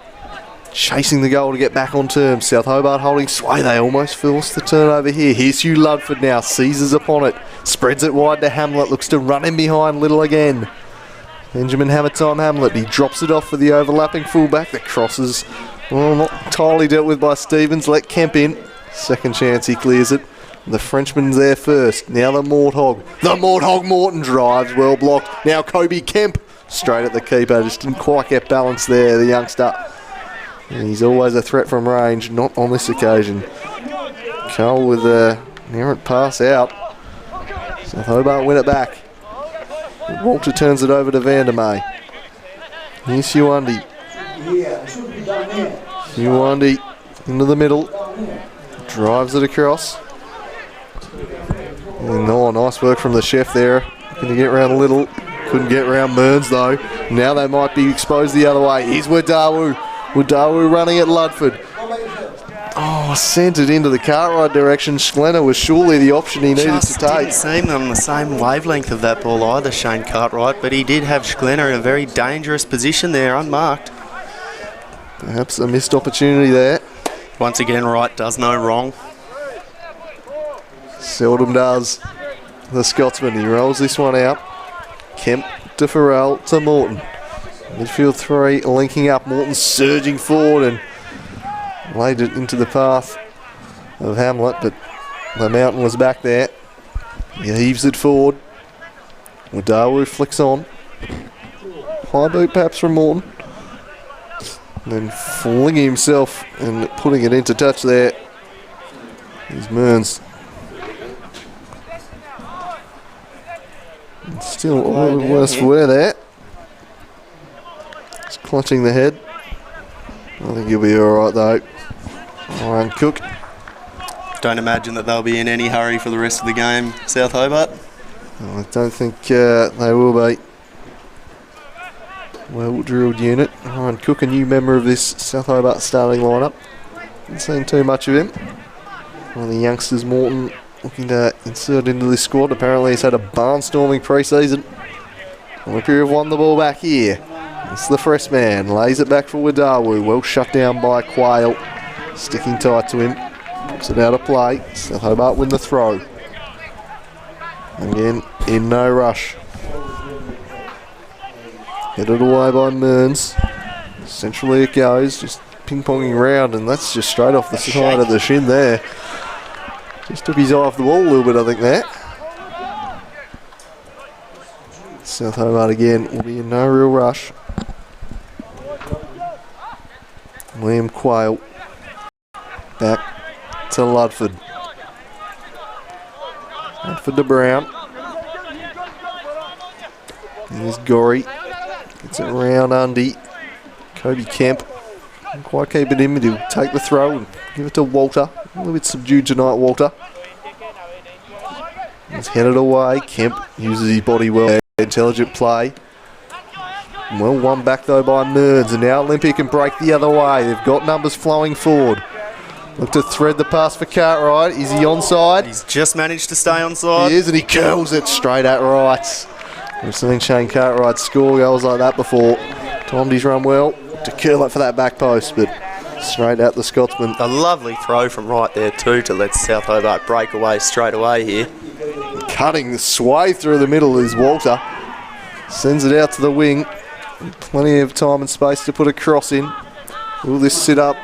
chasing the goal to get back on terms. South Hobart holding sway. They almost forced the turnover here. Here's Hugh Ludford now. Seizes upon it. Spreads it wide to Hamlet. Looks to run in behind Little again. Benjamin Hammertime Hamlet. He drops it off for the overlapping fullback. The crosses, well, not entirely dealt with by Stevens. Let Kemp in. Second chance he clears it. The Frenchman's there first. Now the Morthog. The Morthog Morton drives. Well blocked. Now Kobe Kemp. Straight at the keeper. Just didn't quite get balance there, the youngster. And he's always a threat from range. Not on this occasion. Cole with an errant pass out. South Hobart win it back. Walter turns it over to Vandermeer. Here's Huandi. Huandi into the middle. Drives it across. And, oh, nice work from the chef there. Going to get around Little. Couldn't get around Mearns though. Now they might be exposed the other way. Here's Wadawu. Wadawu running at Ludford. Oh, sent it into the Cartwright direction. Schlenner was surely the option he needed to take. Didn't seem on the same wavelength of that ball either, Shane Cartwright, but he did have Schlenner in a very dangerous position there, unmarked. Perhaps a missed opportunity there. Once again, Wright does no wrong. Seldom does. The Scotsman, he rolls this one out. Kemp to Farrell to Morton. Midfield three linking up. Morton surging forward and laid it into the path of Hamlet, but the Mountain was back there. He heaves it forward. Wadawu flicks on. High boot perhaps from Morton. And then flinging himself and putting it into touch there is Mearns. Still a little worse for wear there. He's clutching the head. I think he'll be alright though. Ryan Cook. Don't imagine that they'll be in any hurry for the rest of the game, South Hobart. I don't think they will be. Well-drilled unit. Ryan Cook, a new member of this South Hobart starting lineup. Haven't seen too much of him. One of the youngsters, Morton, looking to insert into this squad. Apparently he's had a barnstorming pre-season. Olympia have won the ball back here. It's the fresh man. Lays it back for Wadawu. Well shut down by Quayle. Sticking tight to him. Puts it out of play. South Hobart win the throw. Again, in no rush. Headed away by Mearns. Centrally it goes. Just ping-ponging around, and that's just straight off the side of the shin there. Just took his eye off the ball a little bit, I think, there. South Hobart again will be in no real rush. Liam Quayle back to Ludford. Ludford to Brown. Here's Gorey. Gets it round Undy. Kobe Kemp. Can't quite keep it in, but he'll take the throw and give it to Walter. A little bit subdued tonight, Walter. He's headed away. Kemp uses his body well. Intelligent play. Well won back though by Mearns, and now Olympia can break the other way. They've got numbers flowing forward. Look to thread the pass for Cartwright. Is he onside? He's just managed to stay onside. He is, and he curls it straight at right. We've seen Shane Cartwright score goals like that before. Timed his run well to curl it for that back post, but straight at the Scotsman. A lovely throw from right there too to let South Hobart break away straight away here. Cutting the sway through the middle is Walter. Sends it out to the wing. Plenty of time and space to put a cross in. Will this sit up?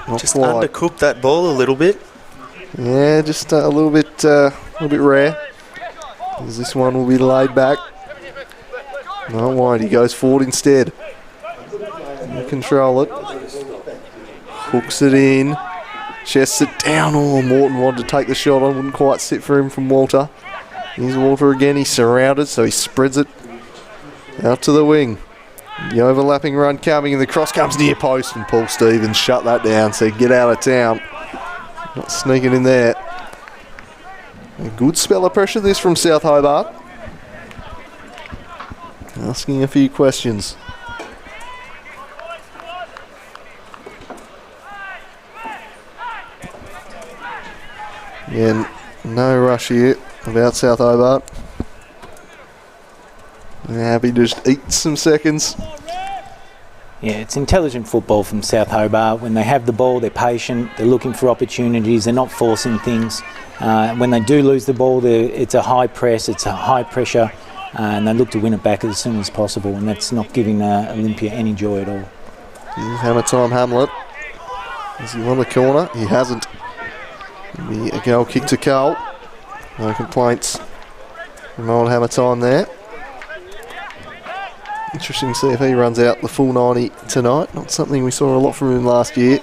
Not just quite. Undercooked that ball a little bit. Yeah, just a little bit rare. As this one will be laid back. Not wide, he goes forward instead. You control it. Hooks it in. Chests it down. Oh, Morton wanted to take the shot on. Wouldn't quite sit for him from Walter. Here's Walter again. He's surrounded, so he spreads it out to the wing. The overlapping run coming, and the cross comes near post, and Paul Stevens shut that down, so get out of town. Not sneaking in there. A good spell of pressure this from South Hobart. Asking a few questions. Again, no rush here about South Hobart. They're happy to just eat some seconds. Yeah, it's intelligent football from South Hobart. When they have the ball, they're patient, they're looking for opportunities, they're not forcing things. When they do lose the ball, it's a high press, it's a high pressure, and they look to win it back as soon as possible, and that's not giving Olympia any joy at all. Hammer time, Hamlet. Has he won the corner? He hasn't. Maybe a goal kick to Carl. No complaints from old Hammer time there. Interesting to see if he runs out the full 90 tonight. Not something we saw a lot from him last year.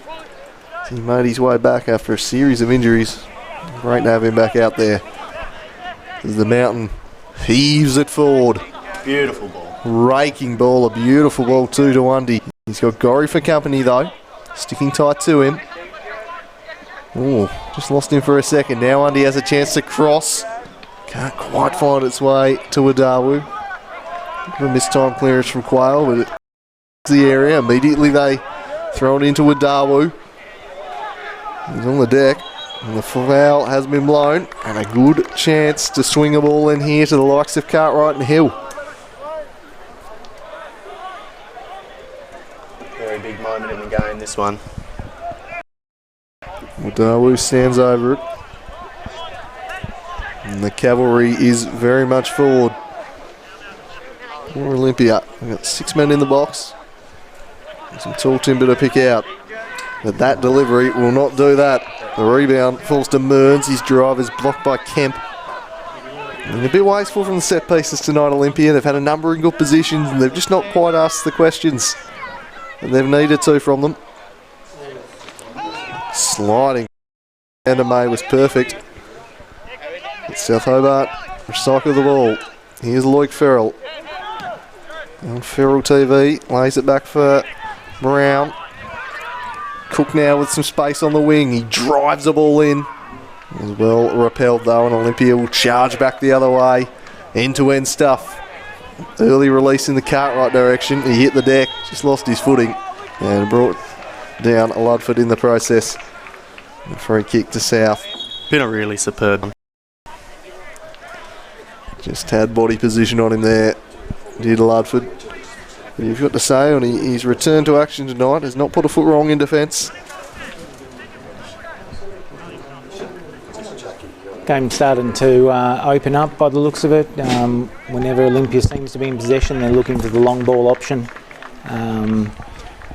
He made his way back after a series of injuries. Great to have him back out there. As the Mountain heaves it forward. Beautiful ball. Raking ball, a beautiful ball too to Undy. He's got Gorry for company though. Sticking tight to him. Oh, just lost him for a second. Now Undy has a chance to cross. Can't quite find its way to Wadawu. A missed time clearance from Quayle, but it's the area. Immediately they throw it into Wadawu. He's on the deck, and the foul has been blown, and a good chance to swing a ball in here to the likes of Cartwright and Hill. Very big moment in the game, this one. Wadawu stands over it. And the cavalry is very much forward. For Olympia. We've got 6 men in the box. Some tall timber to pick out. But that delivery will not do that. The rebound falls to Mearns. His drive is blocked by Kemp. And a bit wasteful from the set pieces tonight, Olympia. They've had a number of good positions and they've just not quite asked the questions that they've needed to from them. Sliding. And May was perfect. But South Hobart recycle the ball. Here's Luke Farrell. On Farrell TV, lays it back for Brown. Cook now with some space on the wing. He drives the ball in. As well repelled though, and Olympia will charge back the other way. End-to-end stuff. Early release in the Cartwright direction. He hit the deck, just lost his footing, and brought down Ludford in the process. A free kick to South. Been a really superb. Just had body position on him there. Did Ludford. But you've got to say, on his return to action tonight, has not put a foot wrong in defence. Game starting to open up by the looks of it. Whenever Olympia seems to be in possession, they're looking for the long ball option.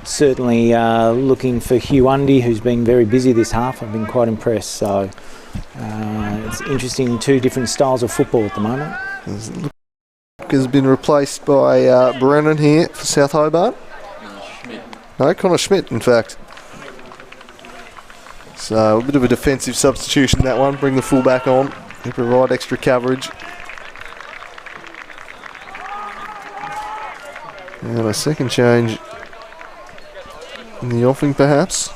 Certainly looking for Hugh Undy, who's been very busy this half. I've been quite impressed. So it's interesting, 2 different styles of football at the moment. Has been replaced by Brennan here for South Hobart. No, Connor Schmidt, in fact. So a bit of a defensive substitution, that one. Bring the fullback on and provide extra coverage. And a second change in the offing, perhaps.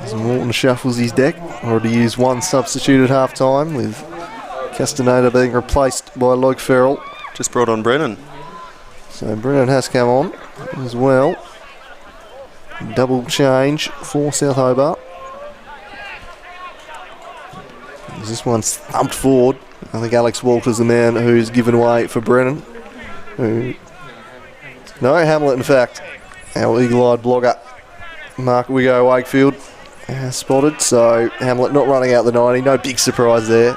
As Morton shuffles his deck. Already used 1 substitute at half time, with Castaneda being replaced by Luke Farrell. Just brought on Brennan. So Brennan has come on as well. Double change for South Hobart. As this one's thumped forward. I think Alex Walter's the man who's given away for Brennan. No, Hamlet, in fact. Our eagle-eyed blogger, Mark Wigo Wakefield, has spotted. So Hamlet not running out the 90. No big surprise there.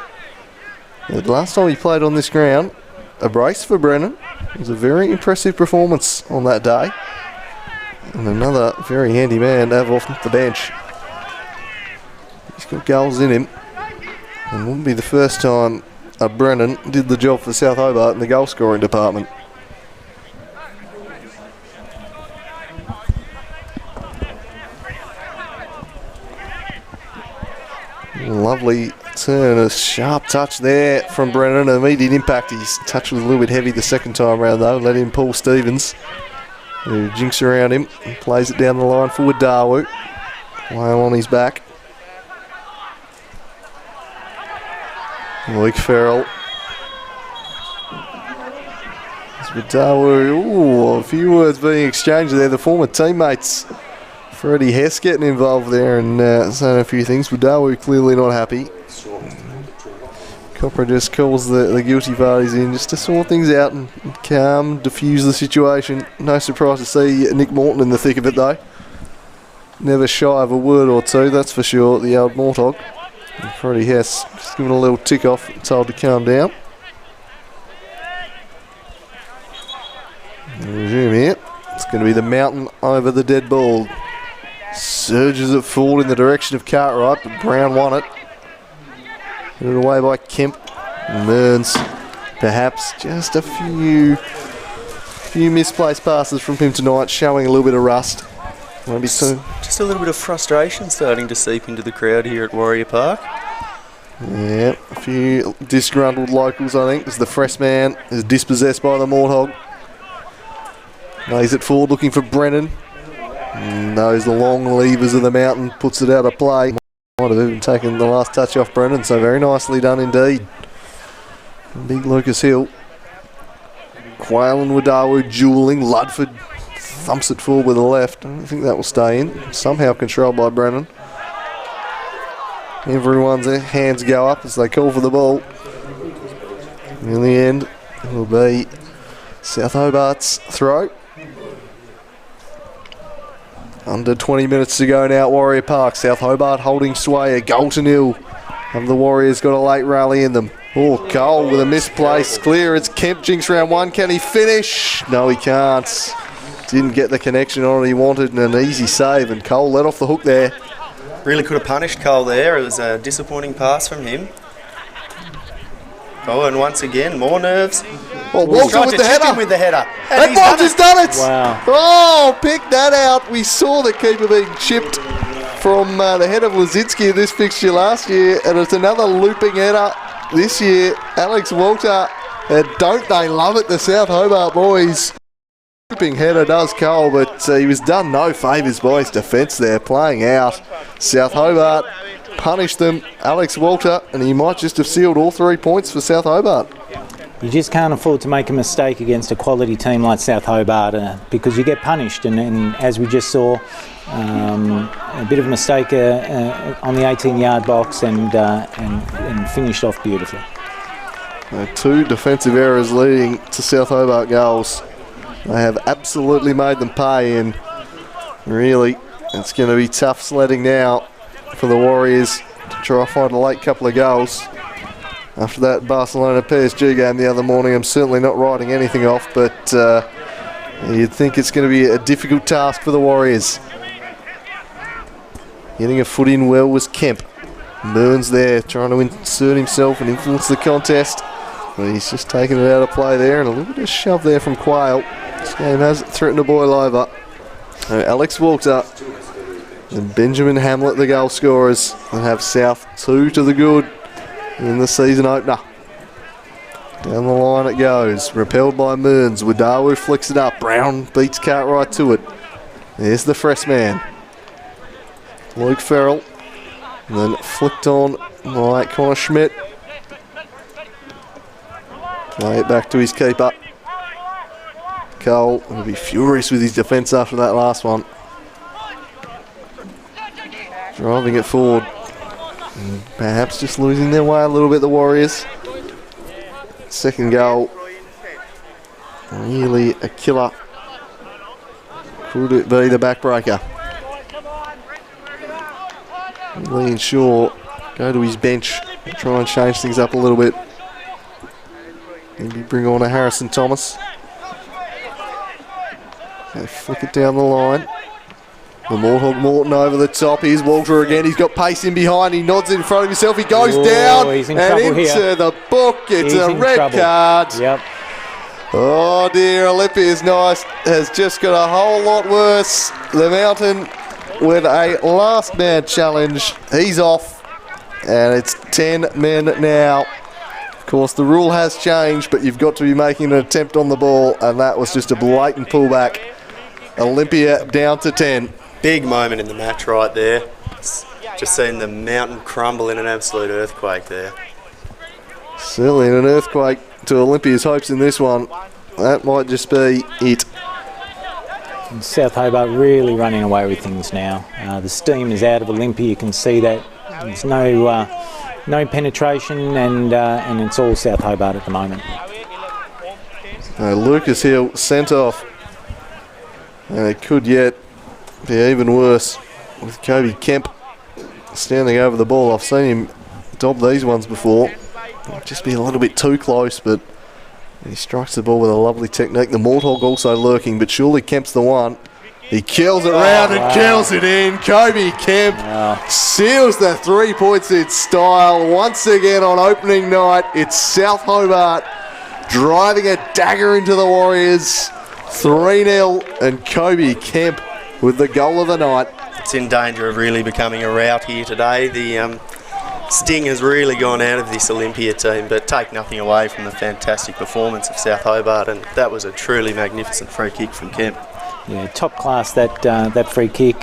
The last time he played on this ground, a brace for Brennan. It was a very impressive performance on that day. And another very handy man to have off the bench. He's got goals in him. And wouldn't be the first time Brennan did the job for South Hobart in the goal scoring department. Lovely turn, a sharp touch there from Brennan. Immediate impact. His touch was a little bit heavy the second time round though. Let in Paul Stevens, who jinks around him and plays it down the line for Wadawu. Whale on his back. Luke Farrell. Wadawu. Ooh, a few words being exchanged there. The former teammates. Freddie Hess getting involved there and saying a few things. Wadawu clearly not happy. Copra just calls the guilty parties in just to sort things out and calm, diffuse the situation. No surprise to see Nick Morton in the thick of it though. Never shy of a word or two, that's for sure, the old Mortog. And Freddie Hess just giving a little tick off, told to calm down. We'll resume here. It's going to be the mountain over the dead ball. Surges it forward in the direction of Cartwright, but Brown won it. Hit it away by Kemp. Mearns, perhaps just a few misplaced passes from him tonight, showing a little bit of rust. Maybe just a little bit of frustration starting to seep into the crowd here at Warrior Park. Yeah, a few disgruntled locals, I think, as the fresh man is dispossessed by the Morthog. Lays it forward looking for Brennan. Knows the long levers of the mountain, puts it out of play. Might have even taken the last touch off Brennan, so very nicely done indeed. Big Lucas Hill. Quayle and Wadawu duelling. Ludford thumps it forward with the left. I don't think that will stay in. Somehow controlled by Brennan. Everyone's hands go up as they call for the ball. In the end, it will be South Hobart's throw. Under 20 minutes to go now at Warrior Park. South Hobart holding sway. A goal to nil. Have the Warriors got a late rally in them. Oh, Cole with a misplaced clearance. Kemp jinks round one. Can he finish? No, he can't. Didn't get the connection on it he wanted, and an easy save. And Cole let off the hook there. Really could have punished Cole there. It was a disappointing pass from him. Oh, and once again, more nerves. Well, Walter with the header. With the header. And Walter's done it. Wow. Oh, pick that out. We saw the keeper being chipped from the head of Lazinski in this fixture last year, and it's another looping header this year. Alex Walter, and don't they love it, the South Hobart boys. Looping header does Cole, but he was done no favours by his defence there, playing out. South Hobart punished them, Alex Walter, and he might just have sealed all 3 points for South Hobart. You just can't afford to make a mistake against a quality team like South Hobart because you get punished, and as we just saw, a bit of a mistake on the 18-yard box and finished off beautifully. 2 defensive errors leading to South Hobart goals. They have absolutely made them pay, and really it's going to be tough sledding now for the Warriors to try to find a late couple of goals. After that Barcelona PSG game the other morning, I'm certainly not writing anything off, but you'd think it's going to be a difficult task for the Warriors. Getting a foot in well was Kemp. Mearns there, trying to insert himself and influence the contest. But he's just taken it out of play there, and a little bit of shove there from Quayle. This game has threatened to boil over. Alex Walter and Benjamin Hamlet, the goal scorers, and have South 2 to the good in the season opener. Down the line it goes, repelled by Mearns. Wadawu flicks it up. Brown beats Cartwright to it. There's the fresh man, Luke Farrell, and then flicked on by Connor Schmidt. Play it back to his keeper. Cole will be furious with his defence after that last one. Driving it forward. And perhaps just losing their way a little bit, the Warriors. Second goal. Really a killer. Could it be the backbreaker? Lee and Shaw go to his bench. Try and change things up a little bit. Maybe bring on a Harrison Thomas. They flick it down the line. The Morthog Morton over the top. Here's Walter again. He's got pace in behind. He nods in front of himself. He goes down he's in and trouble into here. the book. It's He's a in red trouble. card. Yep. Oh dear, Olympia's Nice has just got a whole lot worse. The Mountain with a last man challenge. He's off and it's 10 men now. Of course, the rule has changed, but you've got to be making an attempt on the ball, and that was just a blatant pullback. Olympia down to 10. Big moment in the match right there. Just seeing the Mountain crumble in an absolute earthquake there. Certainly an earthquake to Olympia's hopes in this one. That might just be it. And South Hobart really running away with things now. The steam is out of Olympia. You can see that there's no penetration, and it's all South Hobart at the moment. Lucas Hill sent off, and it could yet be even worse with Kobe Kemp standing over the ball. I've seen him dob these ones before. Just be a little bit too close, but he strikes the ball with a lovely technique. The Morthog also lurking, but surely Kemp's the one. He kills it round and kills it in. Kobe Kemp seals the 3 points in style. Once again on opening night, it's South Hobart driving a dagger into the Warriors. 3-0, and Kobe Kemp with the goal of the night. It's in danger of really becoming a rout here today. The sting has really gone out of this Olympia team, but take nothing away from the fantastic performance of South Hobart, and that was a truly magnificent free kick from Kemp. Yeah, top class that free kick.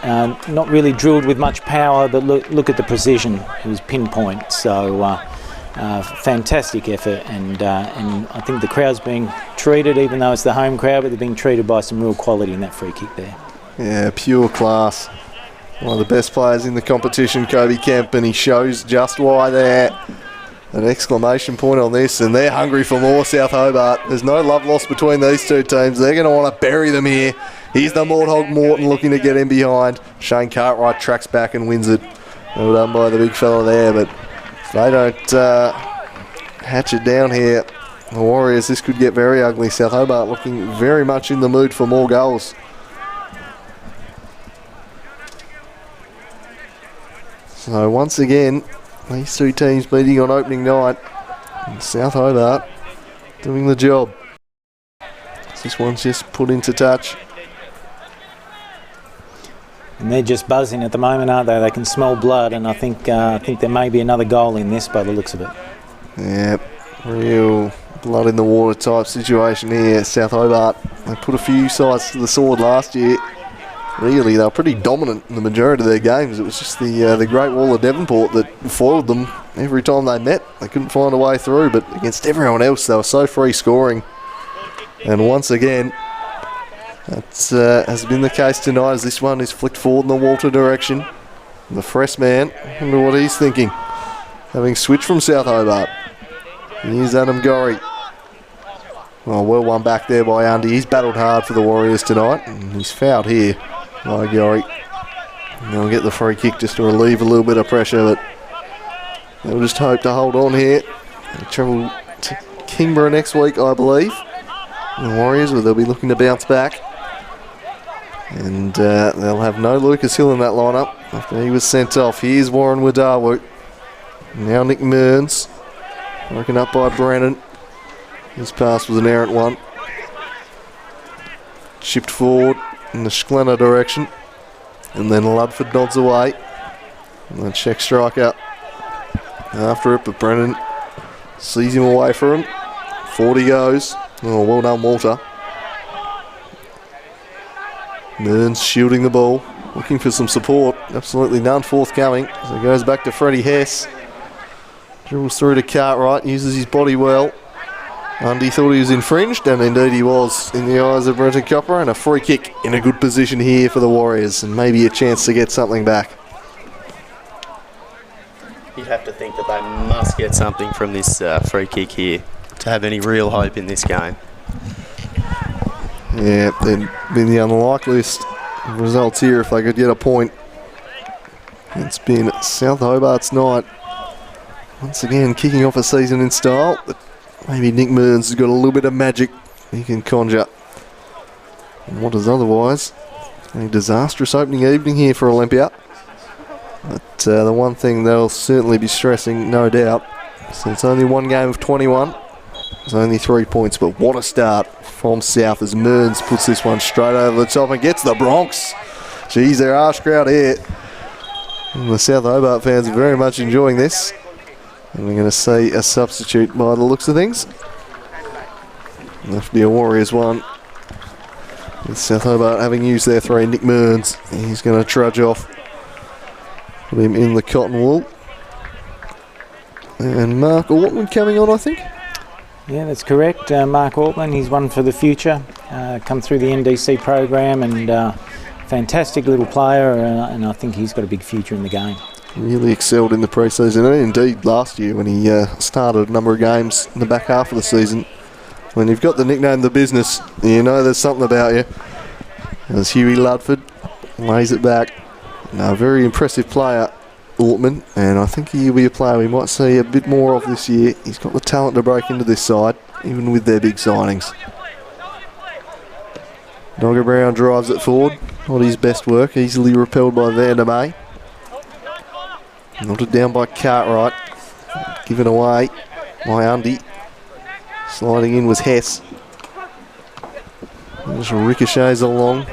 Not really drilled with much power, but look at the precision. It was pinpoint. So fantastic effort, and I think the crowd's being treated, even though it's the home crowd, but they're being treated by some real quality in that free kick there. Yeah, pure class. One of the best players in the competition, Kobe Kemp, and he shows just why there. An exclamation point on this, and they're hungry for more, South Hobart. There's no love lost between these two teams. They're going to want to bury them here. Here's the Morthog Morton looking to get in behind. Shane Cartwright tracks back and wins it. Well done by the big fella there, but if they don't hatch it down here, the Warriors, this could get very ugly. South Hobart looking very much in the mood for more goals. So once again, these two teams meeting on opening night, and South Hobart doing the job. This one's just put into touch. And they're just buzzing at the moment, aren't they? They can smell blood, and I think there may be another goal in this by the looks of it. Yeah, real blood in the water type situation here. South Hobart, they put a few sides to the sword last year. Really, they were pretty dominant in the majority of their games. It was just the Great Wall of Devonport that foiled them every time they met. They couldn't find a way through, but against everyone else, they were so free scoring. And once again, that has been the case tonight, as this one is flicked forward in the Walter direction. The fresh man, I wonder what he's thinking, having switched from South Hobart. Here's Adam Gorry. Well won back there by Andy. He's battled hard for the Warriors tonight, and he's fouled here by Gorry. And they'll get the free kick just to relieve a little bit of pressure, but they'll just hope to hold on here. They travel to Kingborough next week, I believe. The Warriors, where they'll be looking to bounce back. And they'll have no Lucas Hill in that lineup after he was sent off. Here's Warren Wadawu. Now Nick Mearns, broken up by Brennan. His pass was an errant one. Chipped forward in the Schlenner direction. And then Ludford nods away. And the check striker after it, but Brennan sees him away from him. 40 goes. Oh, well done, Walter. Mearns shielding the ball, looking for some support. Absolutely none forthcoming. So it goes back to Freddie Hess. Dribbles through to Cartwright, uses his body well. Undy thought he was infringed, and indeed he was in the eyes of Brenton Copper, and a free kick in a good position here for the Warriors, and maybe a chance to get something back. You'd have to think that they must get something from this free kick here to have any real hope in this game. Yeah, they'd be the unlikeliest results here if they could get a point. It's been South Hobart's night. Once again, kicking off a season in style, but maybe Nick Mearns has got a little bit of magic he can conjure. And what is otherwise A disastrous opening evening here for Olympia. But the one thing they'll certainly be stressing, no doubt, since only one game of 21, it's only 3 points, but what a start from South as Mearns puts this one straight over the top and gets the Bronx. Geez, their harsh crowd here. And the South Hobart fans are very much enjoying this. And we're going to see a substitute by the looks of things. Left the Warriors one. With South Hobart having used their 3, Nick Mearns. He's going to trudge off. Put him in the cotton wool. And Mark Ortman coming on, I think. Yeah, that's correct. Mark Ortman, he's one for the future. Come through the NDC program and fantastic little player, and I think he's got a big future in the game. Really excelled in the pre-season, and indeed last year when he started a number of games in the back half of the season. When you've got the nickname The Business, you know there's something about you. As Huey Ludford lays it back. Now, a very impressive player, Ortman, and I think he'll be a player we might see a bit more of this year. He's got the talent to break into this side, even with their big signings. Dogger Brown drives it forward. Not his best work, easily repelled by Vandermeer. Knotted down by Cartwright. Given away by Undy. Sliding in was Hess. Just ricochets along.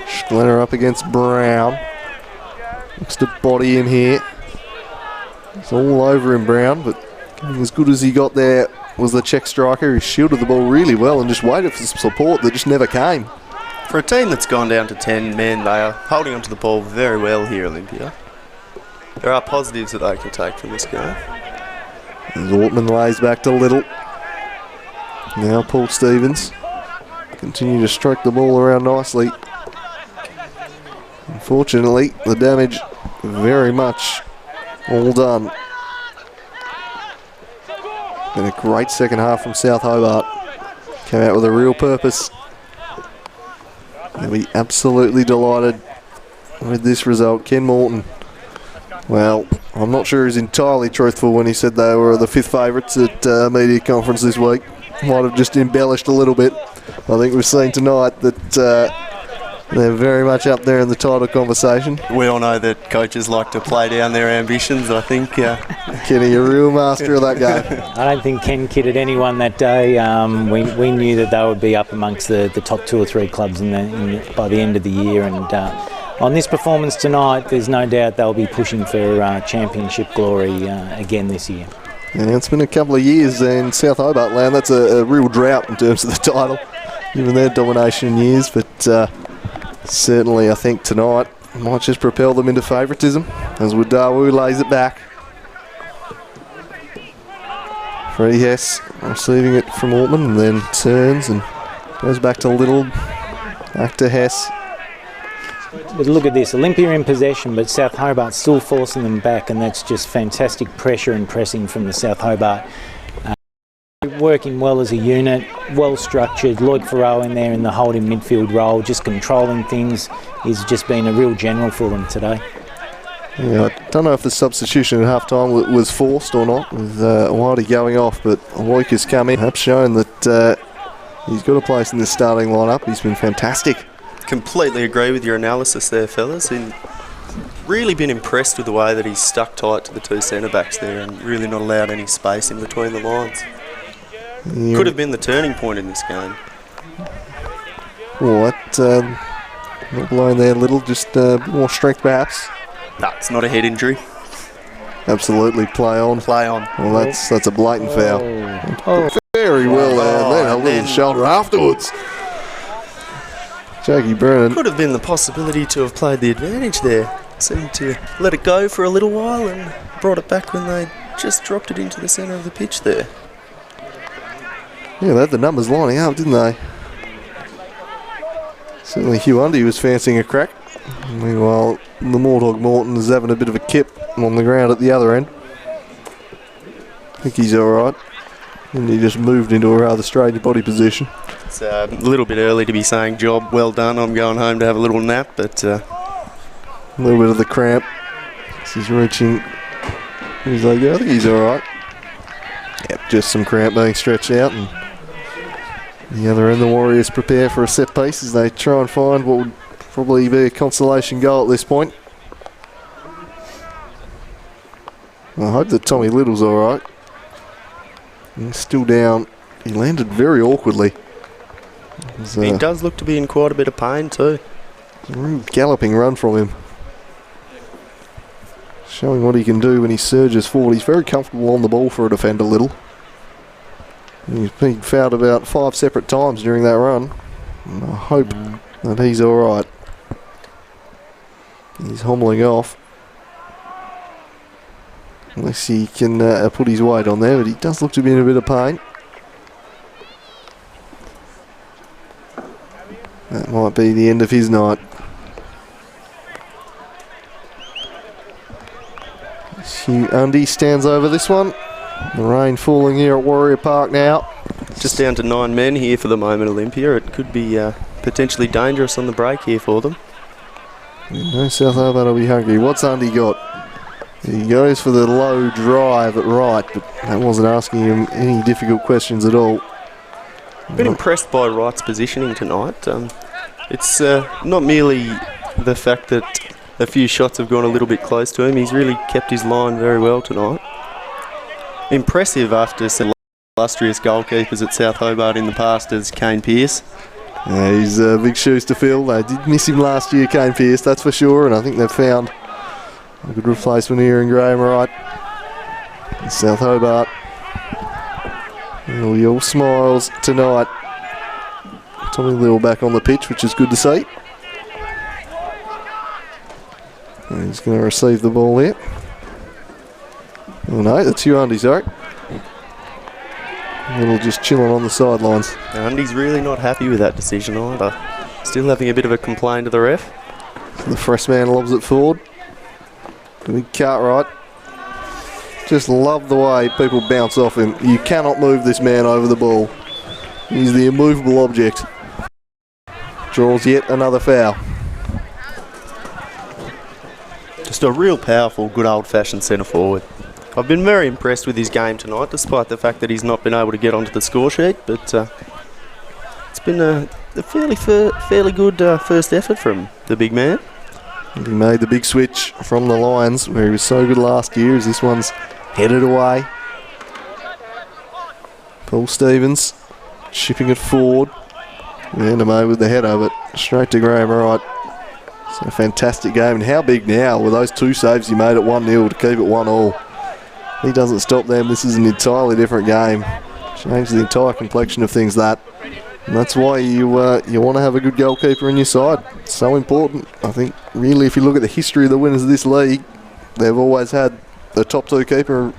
Schlenner up against Brown. Looks to body him here. It's all over him, Brown, but as good as he got there was the Czech striker who shielded the ball really well and just waited for some support that just never came. For a team that's gone down to 10 men, they are holding onto the ball very well here, Olympia. There are positives that they can take from this game. As Ortman lays back to Little. Now Paul Stevens. Continue to stroke the ball around nicely. Unfortunately, the damage very much all done. Been a great second half from South Hobart. Came out with a real purpose. They'll be absolutely delighted with this result. Ken Morton, well, I'm not sure he's entirely truthful when he said they were the 5th favourites at media conference this week. Might have just embellished a little bit. I think we've seen tonight that they're very much up there in the title conversation. We all know that coaches like to play down their ambitions, I think. Kenny, a real master of that game. I don't think Ken kidded anyone that day. We knew that they would be up amongst the top 2 or 3 clubs by the end of the year, and on this performance tonight, there's no doubt they'll be pushing for championship glory again this year. Yeah, it's been a couple of years in South Hobart land. That's a real drought in terms of the title, given their domination years, but certainly I think tonight might just propel them into favouritism as Wadawu lays it back. Freddie Hess receiving it from Ortman and then turns and goes back to Little, back to Hess. But look at this, Olympia in possession, but South Hobart still forcing them back, and that's just fantastic pressure and pressing from the South Hobart. Working well as a unit, well structured. Lloyd Farrow in there in the holding midfield role, just controlling things. He's just been a real general for them today. Yeah, I don't know if the substitution at half time was forced or not, with Whitey going off, but Loic has come in, perhaps showing that he's got a place in the starting lineup. He's been fantastic. Completely agree with your analysis there, fellas. And really been impressed with the way that he's stuck tight to the 2 centre-backs there and really not allowed any space in between the lines. Yeah. Could have been the turning point in this game. What? Not blown there, Little, just more strength perhaps. No, it's not a head injury. Absolutely, play on. Play on. Well, that's a blatant foul. Oh. Very well, and then a little shoulder afterwards. Jackie Brennan. Could have been the possibility to have played the advantage there. Seemed to let it go for a little while and brought it back when they just dropped it into the centre of the pitch there. Yeah, they had the numbers lining up, didn't they? Certainly Hugh Undy was fancying a crack. Meanwhile, the Mordog Morton is having a bit of a kip on the ground at the other end. I think he's alright. And he just moved into a rather strange body position. It's a little bit early to be saying job well done. I'm going home to have a little nap, but a little bit of the cramp. He's reaching. He's like, yeah, I think he's alright. Yep, just some cramp being stretched out, and the other end, the Warriors prepare for a set piece as they try and find what would probably be a consolation goal at this point. I hope that Tommy Little's all right. He's still down. He landed very awkwardly. He does look to be in quite a bit of pain too. A real galloping run from him. Showing what he can do when he surges forward. He's very comfortable on the ball for a defender, Little. He's been fouled about 5 separate times during that run. And I hope that he's all right. He's hobbling off. Unless he can put his weight on there, but he does look to be in a bit of pain. That might be the end of his night. Hugh Undy stands over this one. The rain falling here at Warrior Park now. Just down to 9 men here for the moment, Olympia. It could be potentially dangerous on the break here for them. No, South Hobart will be hungry. What's Undy got? He goes for the low drive at right, but that wasn't asking him any difficult questions at all. Been impressed by Wright's positioning tonight. It's not merely the fact that a few shots have gone a little bit close to him. He's really kept his line very well tonight. Impressive after some illustrious goalkeepers at South Hobart in the past as Kane Pearce. Yeah, he's big shoes to fill. They did miss him last year, Kane Pearce, that's for sure, and I think they've found a good replacement here in Graham Wright. In South Hobart. He'll be all smiles tonight. Tommy Little back on the pitch, which is good to see. And he's going to receive the ball here. Oh no, that's you, Undy, sorry. Little just chilling on the sidelines. Undy's really not happy with that decision either. Still having a bit of a complaint to the ref. So the fresh man lobs it forward. Big Cartwright. Just love the way people bounce off him. You cannot move this man over the ball. He's the immovable object. Draws yet another foul. Just a real powerful, good old-fashioned centre forward. I've been very impressed with his game tonight, despite the fact that he's not been able to get onto the score sheet. But it's been a fairly good first effort from the big man. He made the big switch from the Lions, where he was so good last year, as this one's headed away. Paul Stevens chipping it forward. Vandermeer with the header, but straight to Graham Wright. It's a fantastic game, and how big now with those 2 saves he made at 1-0 to keep it 1-1. He doesn't stop them. This is an entirely different game. Changes the entire complexion of things, that. And that's why you want to have a good goalkeeper in your side. It's so important. I think, really, if you look at the history of the winners of this league, they've always had the top 2 keeper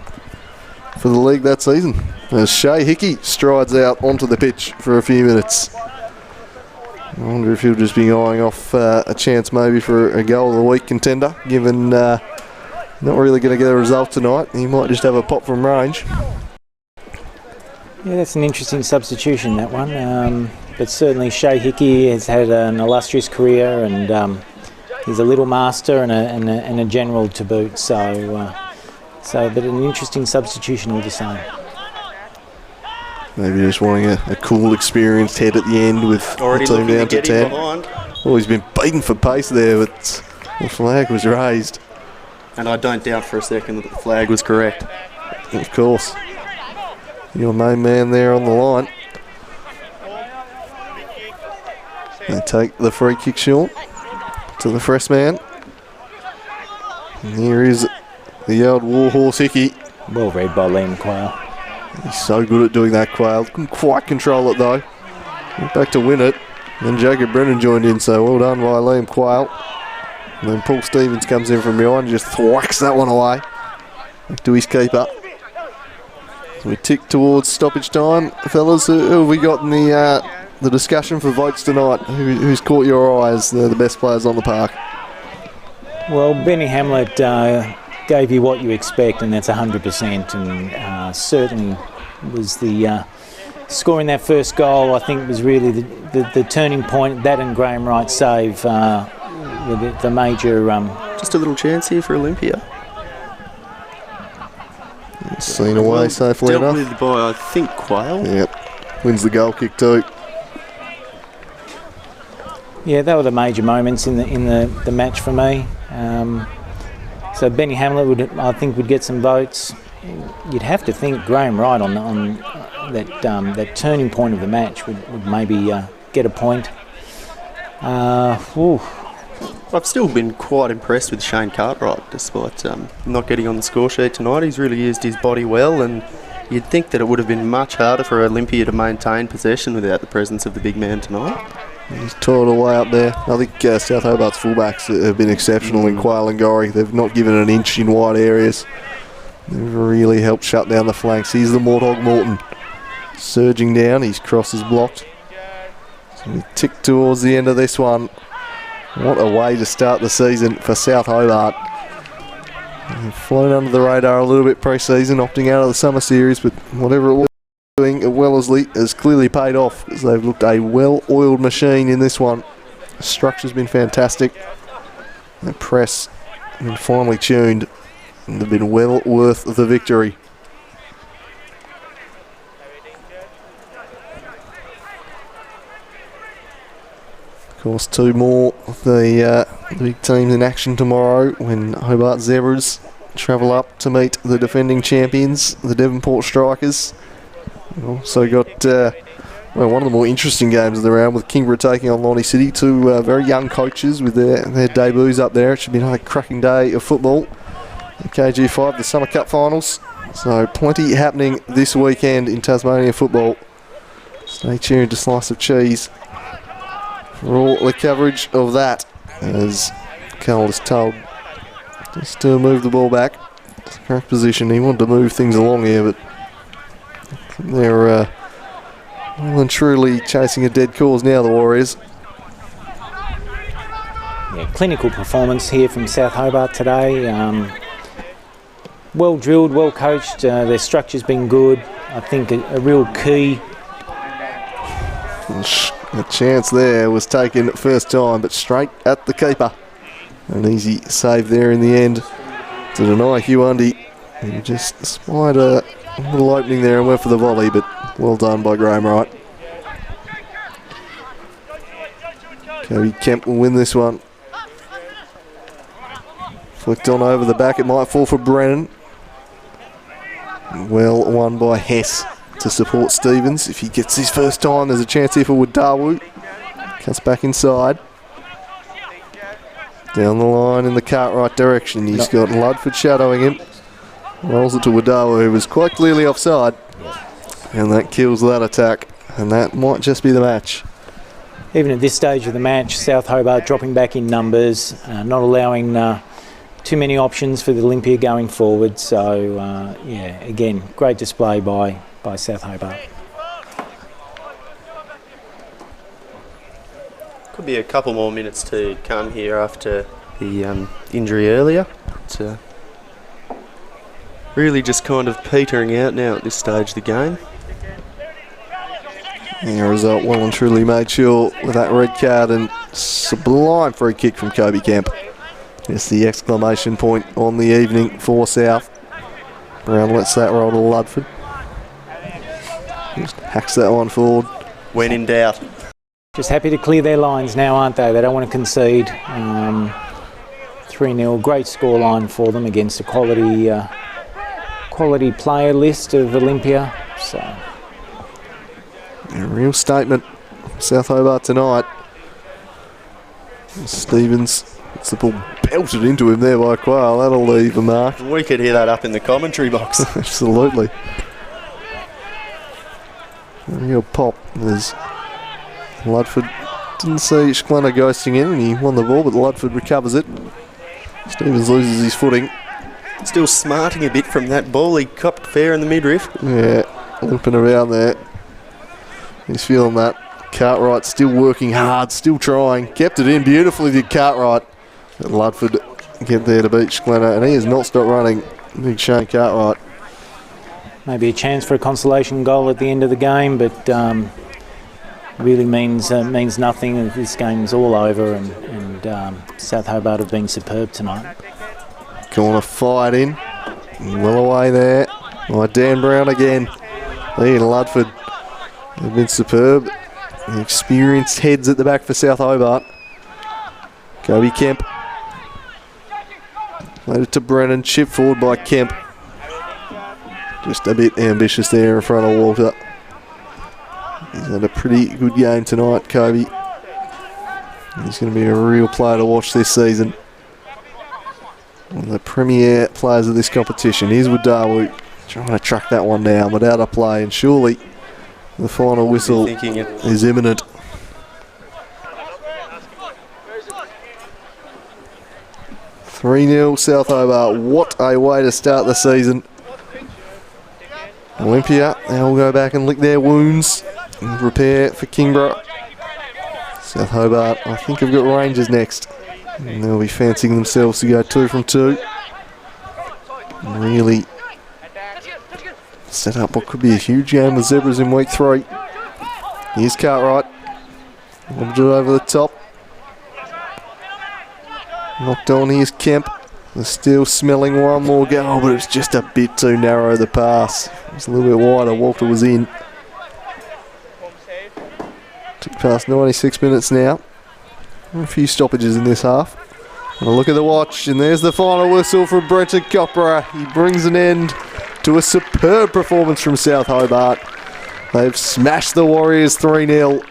for the league that season. As Shay Hickey strides out onto the pitch for a few minutes. I wonder if he'll just be eyeing off a chance maybe for a goal of the week contender, given not really going to get a result tonight. He might just have a pop from range. Yeah, that's an interesting substitution, that one. But certainly Shay Hickey has had an illustrious career, and he's a little master and a general to boot. But an interesting substitution all the same. Maybe just wanting a cool, experienced head at the end with already the team down to 10. Behind. Oh, he's been beaten for pace there, but the flag was raised. And I don't doubt for a second that the flag was correct. Of course. Your main man there on the line. They take the free kick short to the fresh man. And here is the old warhorse Hickey. Well read by Liam Quayle. He's so good at doing that, Quayle. Couldn't quite control it though. Went back to win it. Then Jacob Brennan joined in, so well done by Liam Quayle. And then Paul Stevens comes in from behind and just thwacks that one away. Back to his keeper. So we tick towards stoppage time. Fellas, who have we got in the discussion for votes tonight? Who's caught your eye as the best players on the park? Well, Benny Hamlet gave you what you expect, and that's 100%, and certainly was the scoring that first goal. I think was really the turning point. That and Graham Wright's save with the major. Just a little chance here for Olympia. Seen away safely enough. Dealt with by, I think, Quayle. Yep, wins the goal kick too. Yeah, they were the major moments in the match for me. So Benny Hamlet I think would get some votes. You'd have to think Graham Wright on that turning point of the match would maybe get a point. I've still been quite impressed with Shane Cartwright, despite not getting on the score sheet tonight. He's really used his body well, and you'd think that it would have been much harder for Olympia to maintain possession without the presence of the big man tonight. He's toiled away up there. I think South Hobart's fullbacks have been exceptional in Quayle and Gorrie. They've not given an inch in wide areas. They've really helped shut down the flanks. Here's the Mortog Morton surging down. His cross is blocked. So we tick towards the end of this one. What a way to start the season for South Hobart. They've flown under the radar a little bit pre-season, opting out of the summer series, but whatever it was doing at Wellesley has clearly paid off, because they've looked a well-oiled machine in this one. The structure's been fantastic. The press has been finely tuned, and they've been well worth the victory. Of course, two more of the big teams in action tomorrow when Hobart Zebras travel up to meet the defending champions, the Devonport Strikers. We've also got one of the more interesting games of the round with Kingborough taking on Lonnie City, two very young coaches with their debuts up there. It should be another cracking day of football. KG5, the Summer Cup finals. So plenty happening this weekend in Tasmania football. Stay tuned to Slice of Cheese for all the coverage of that, as Carl is told just to move the ball back. It's a correct position. He wanted to move things along here, but they're well and truly chasing a dead cause now, the Warriors. Yeah, clinical performance here from South Hobart today. Well drilled, well coached. Their structure's been good. I think a real key. A chance there was taken first time, but straight at the keeper. An easy save there in the end to deny Hugh Undy. He just spied a little opening there and went for the volley, but well done by Graham Wright. Kobe Kemp will win this one. Flicked on over the back, it might fall for Brennan. Well won by Hess to support Stevens. If he gets his first time, there's a chance here for Wadawu. Cuts back inside. Down the line in the Cartwright direction. He's got Ludford shadowing him. Rolls it to Wadawu, who was quite clearly offside. And that kills that attack. And that might just be the match. Even at this stage of the match, South Hobart dropping back in numbers, not allowing too many options for the Olympia going forward. So, yeah, again, great display by South Hobart. Could be a couple more minutes to come here after the injury earlier. It's really just kind of petering out now at this stage of the game. And a result well and truly made sure with that red card, and sublime free kick from Kobe Kemp. It's the exclamation point on the evening for South. Brown lets that roll to Ludford. Just hacks that one forward. When in doubt. Just happy to clear their lines now, aren't they? They don't want to concede. 3-0, great scoreline for them against a quality player list of Olympia. So a real statement, South Hobart tonight. Stevens gets the ball belted into him there by Quayle. That'll leave a mark. We could hear that up in the commentary box. Absolutely. A real pop. There's Ludford didn't see Shklena ghosting in, and he won the ball, but Ludford recovers it. Stevens loses his footing. Still smarting a bit from that ball. He copped fair in the midriff. Yeah, limping around there. He's feeling that. Cartwright still working hard, still trying. Kept it in beautifully, did Cartwright. And Ludford get there to beat Shklena, and he has not stopped running. Big Shane Cartwright. maybe a chance for a consolation goal at the end of the game, but really means nothing. This game's all over, and South Hobart have been superb tonight. Corner fired in, well away there by Dan Brown again. He and Ludford have been superb. The experienced heads at the back for South Hobart. Kobe Kemp. Played it to Brennan, chip forward by Kemp. Just a bit ambitious there in front of Walter. He's had a pretty good game tonight, Kobe. He's going to be a real player to watch this season. One of the premier players of this competition. Here's Wadawu trying to track that one down without a play, and surely the final whistle is imminent. "3-0 South Hobart." What a way to start the season. Olympia, they'll go back and lick their wounds and prepare for Kingborough. South Hobart, I think, have got Rangers next. And they'll be fancying themselves to go 2 from 2. And really set up what could be a huge game with Zebras in week 3. Here's Cartwright. Lobbed it over the top. Knocked on, here's Kemp. They're still smelling one more goal, but it's just a bit too narrow, the pass. It's a little bit wider, Walter was in. Took past 96 minutes now. A few stoppages in this half. And a look at the watch, and there's the final whistle from Brenton Copra. He brings an end to a superb performance from South Hobart. They've smashed the Warriors 3-0,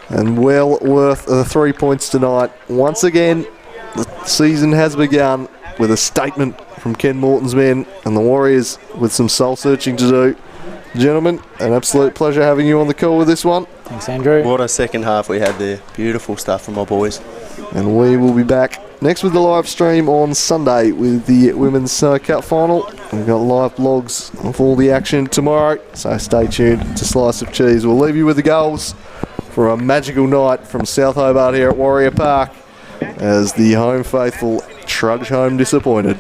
and well worth the 3 points tonight. Once again, the season has begun with a statement from Ken Morton's men, and the Warriors with some soul searching to do. Gentlemen, an absolute pleasure having you on the call with this one. Thanks, Andrew. What a second half we had there. Beautiful stuff from my boys. And we will be back next with the live stream on Sunday with the Women's Cup final. We've got live blogs of all the action tomorrow, so stay tuned to Slice of Cheese. We'll leave you with the goals for a magical night from South Hobart here at Warrior Park as the home faithful trudge home disappointed.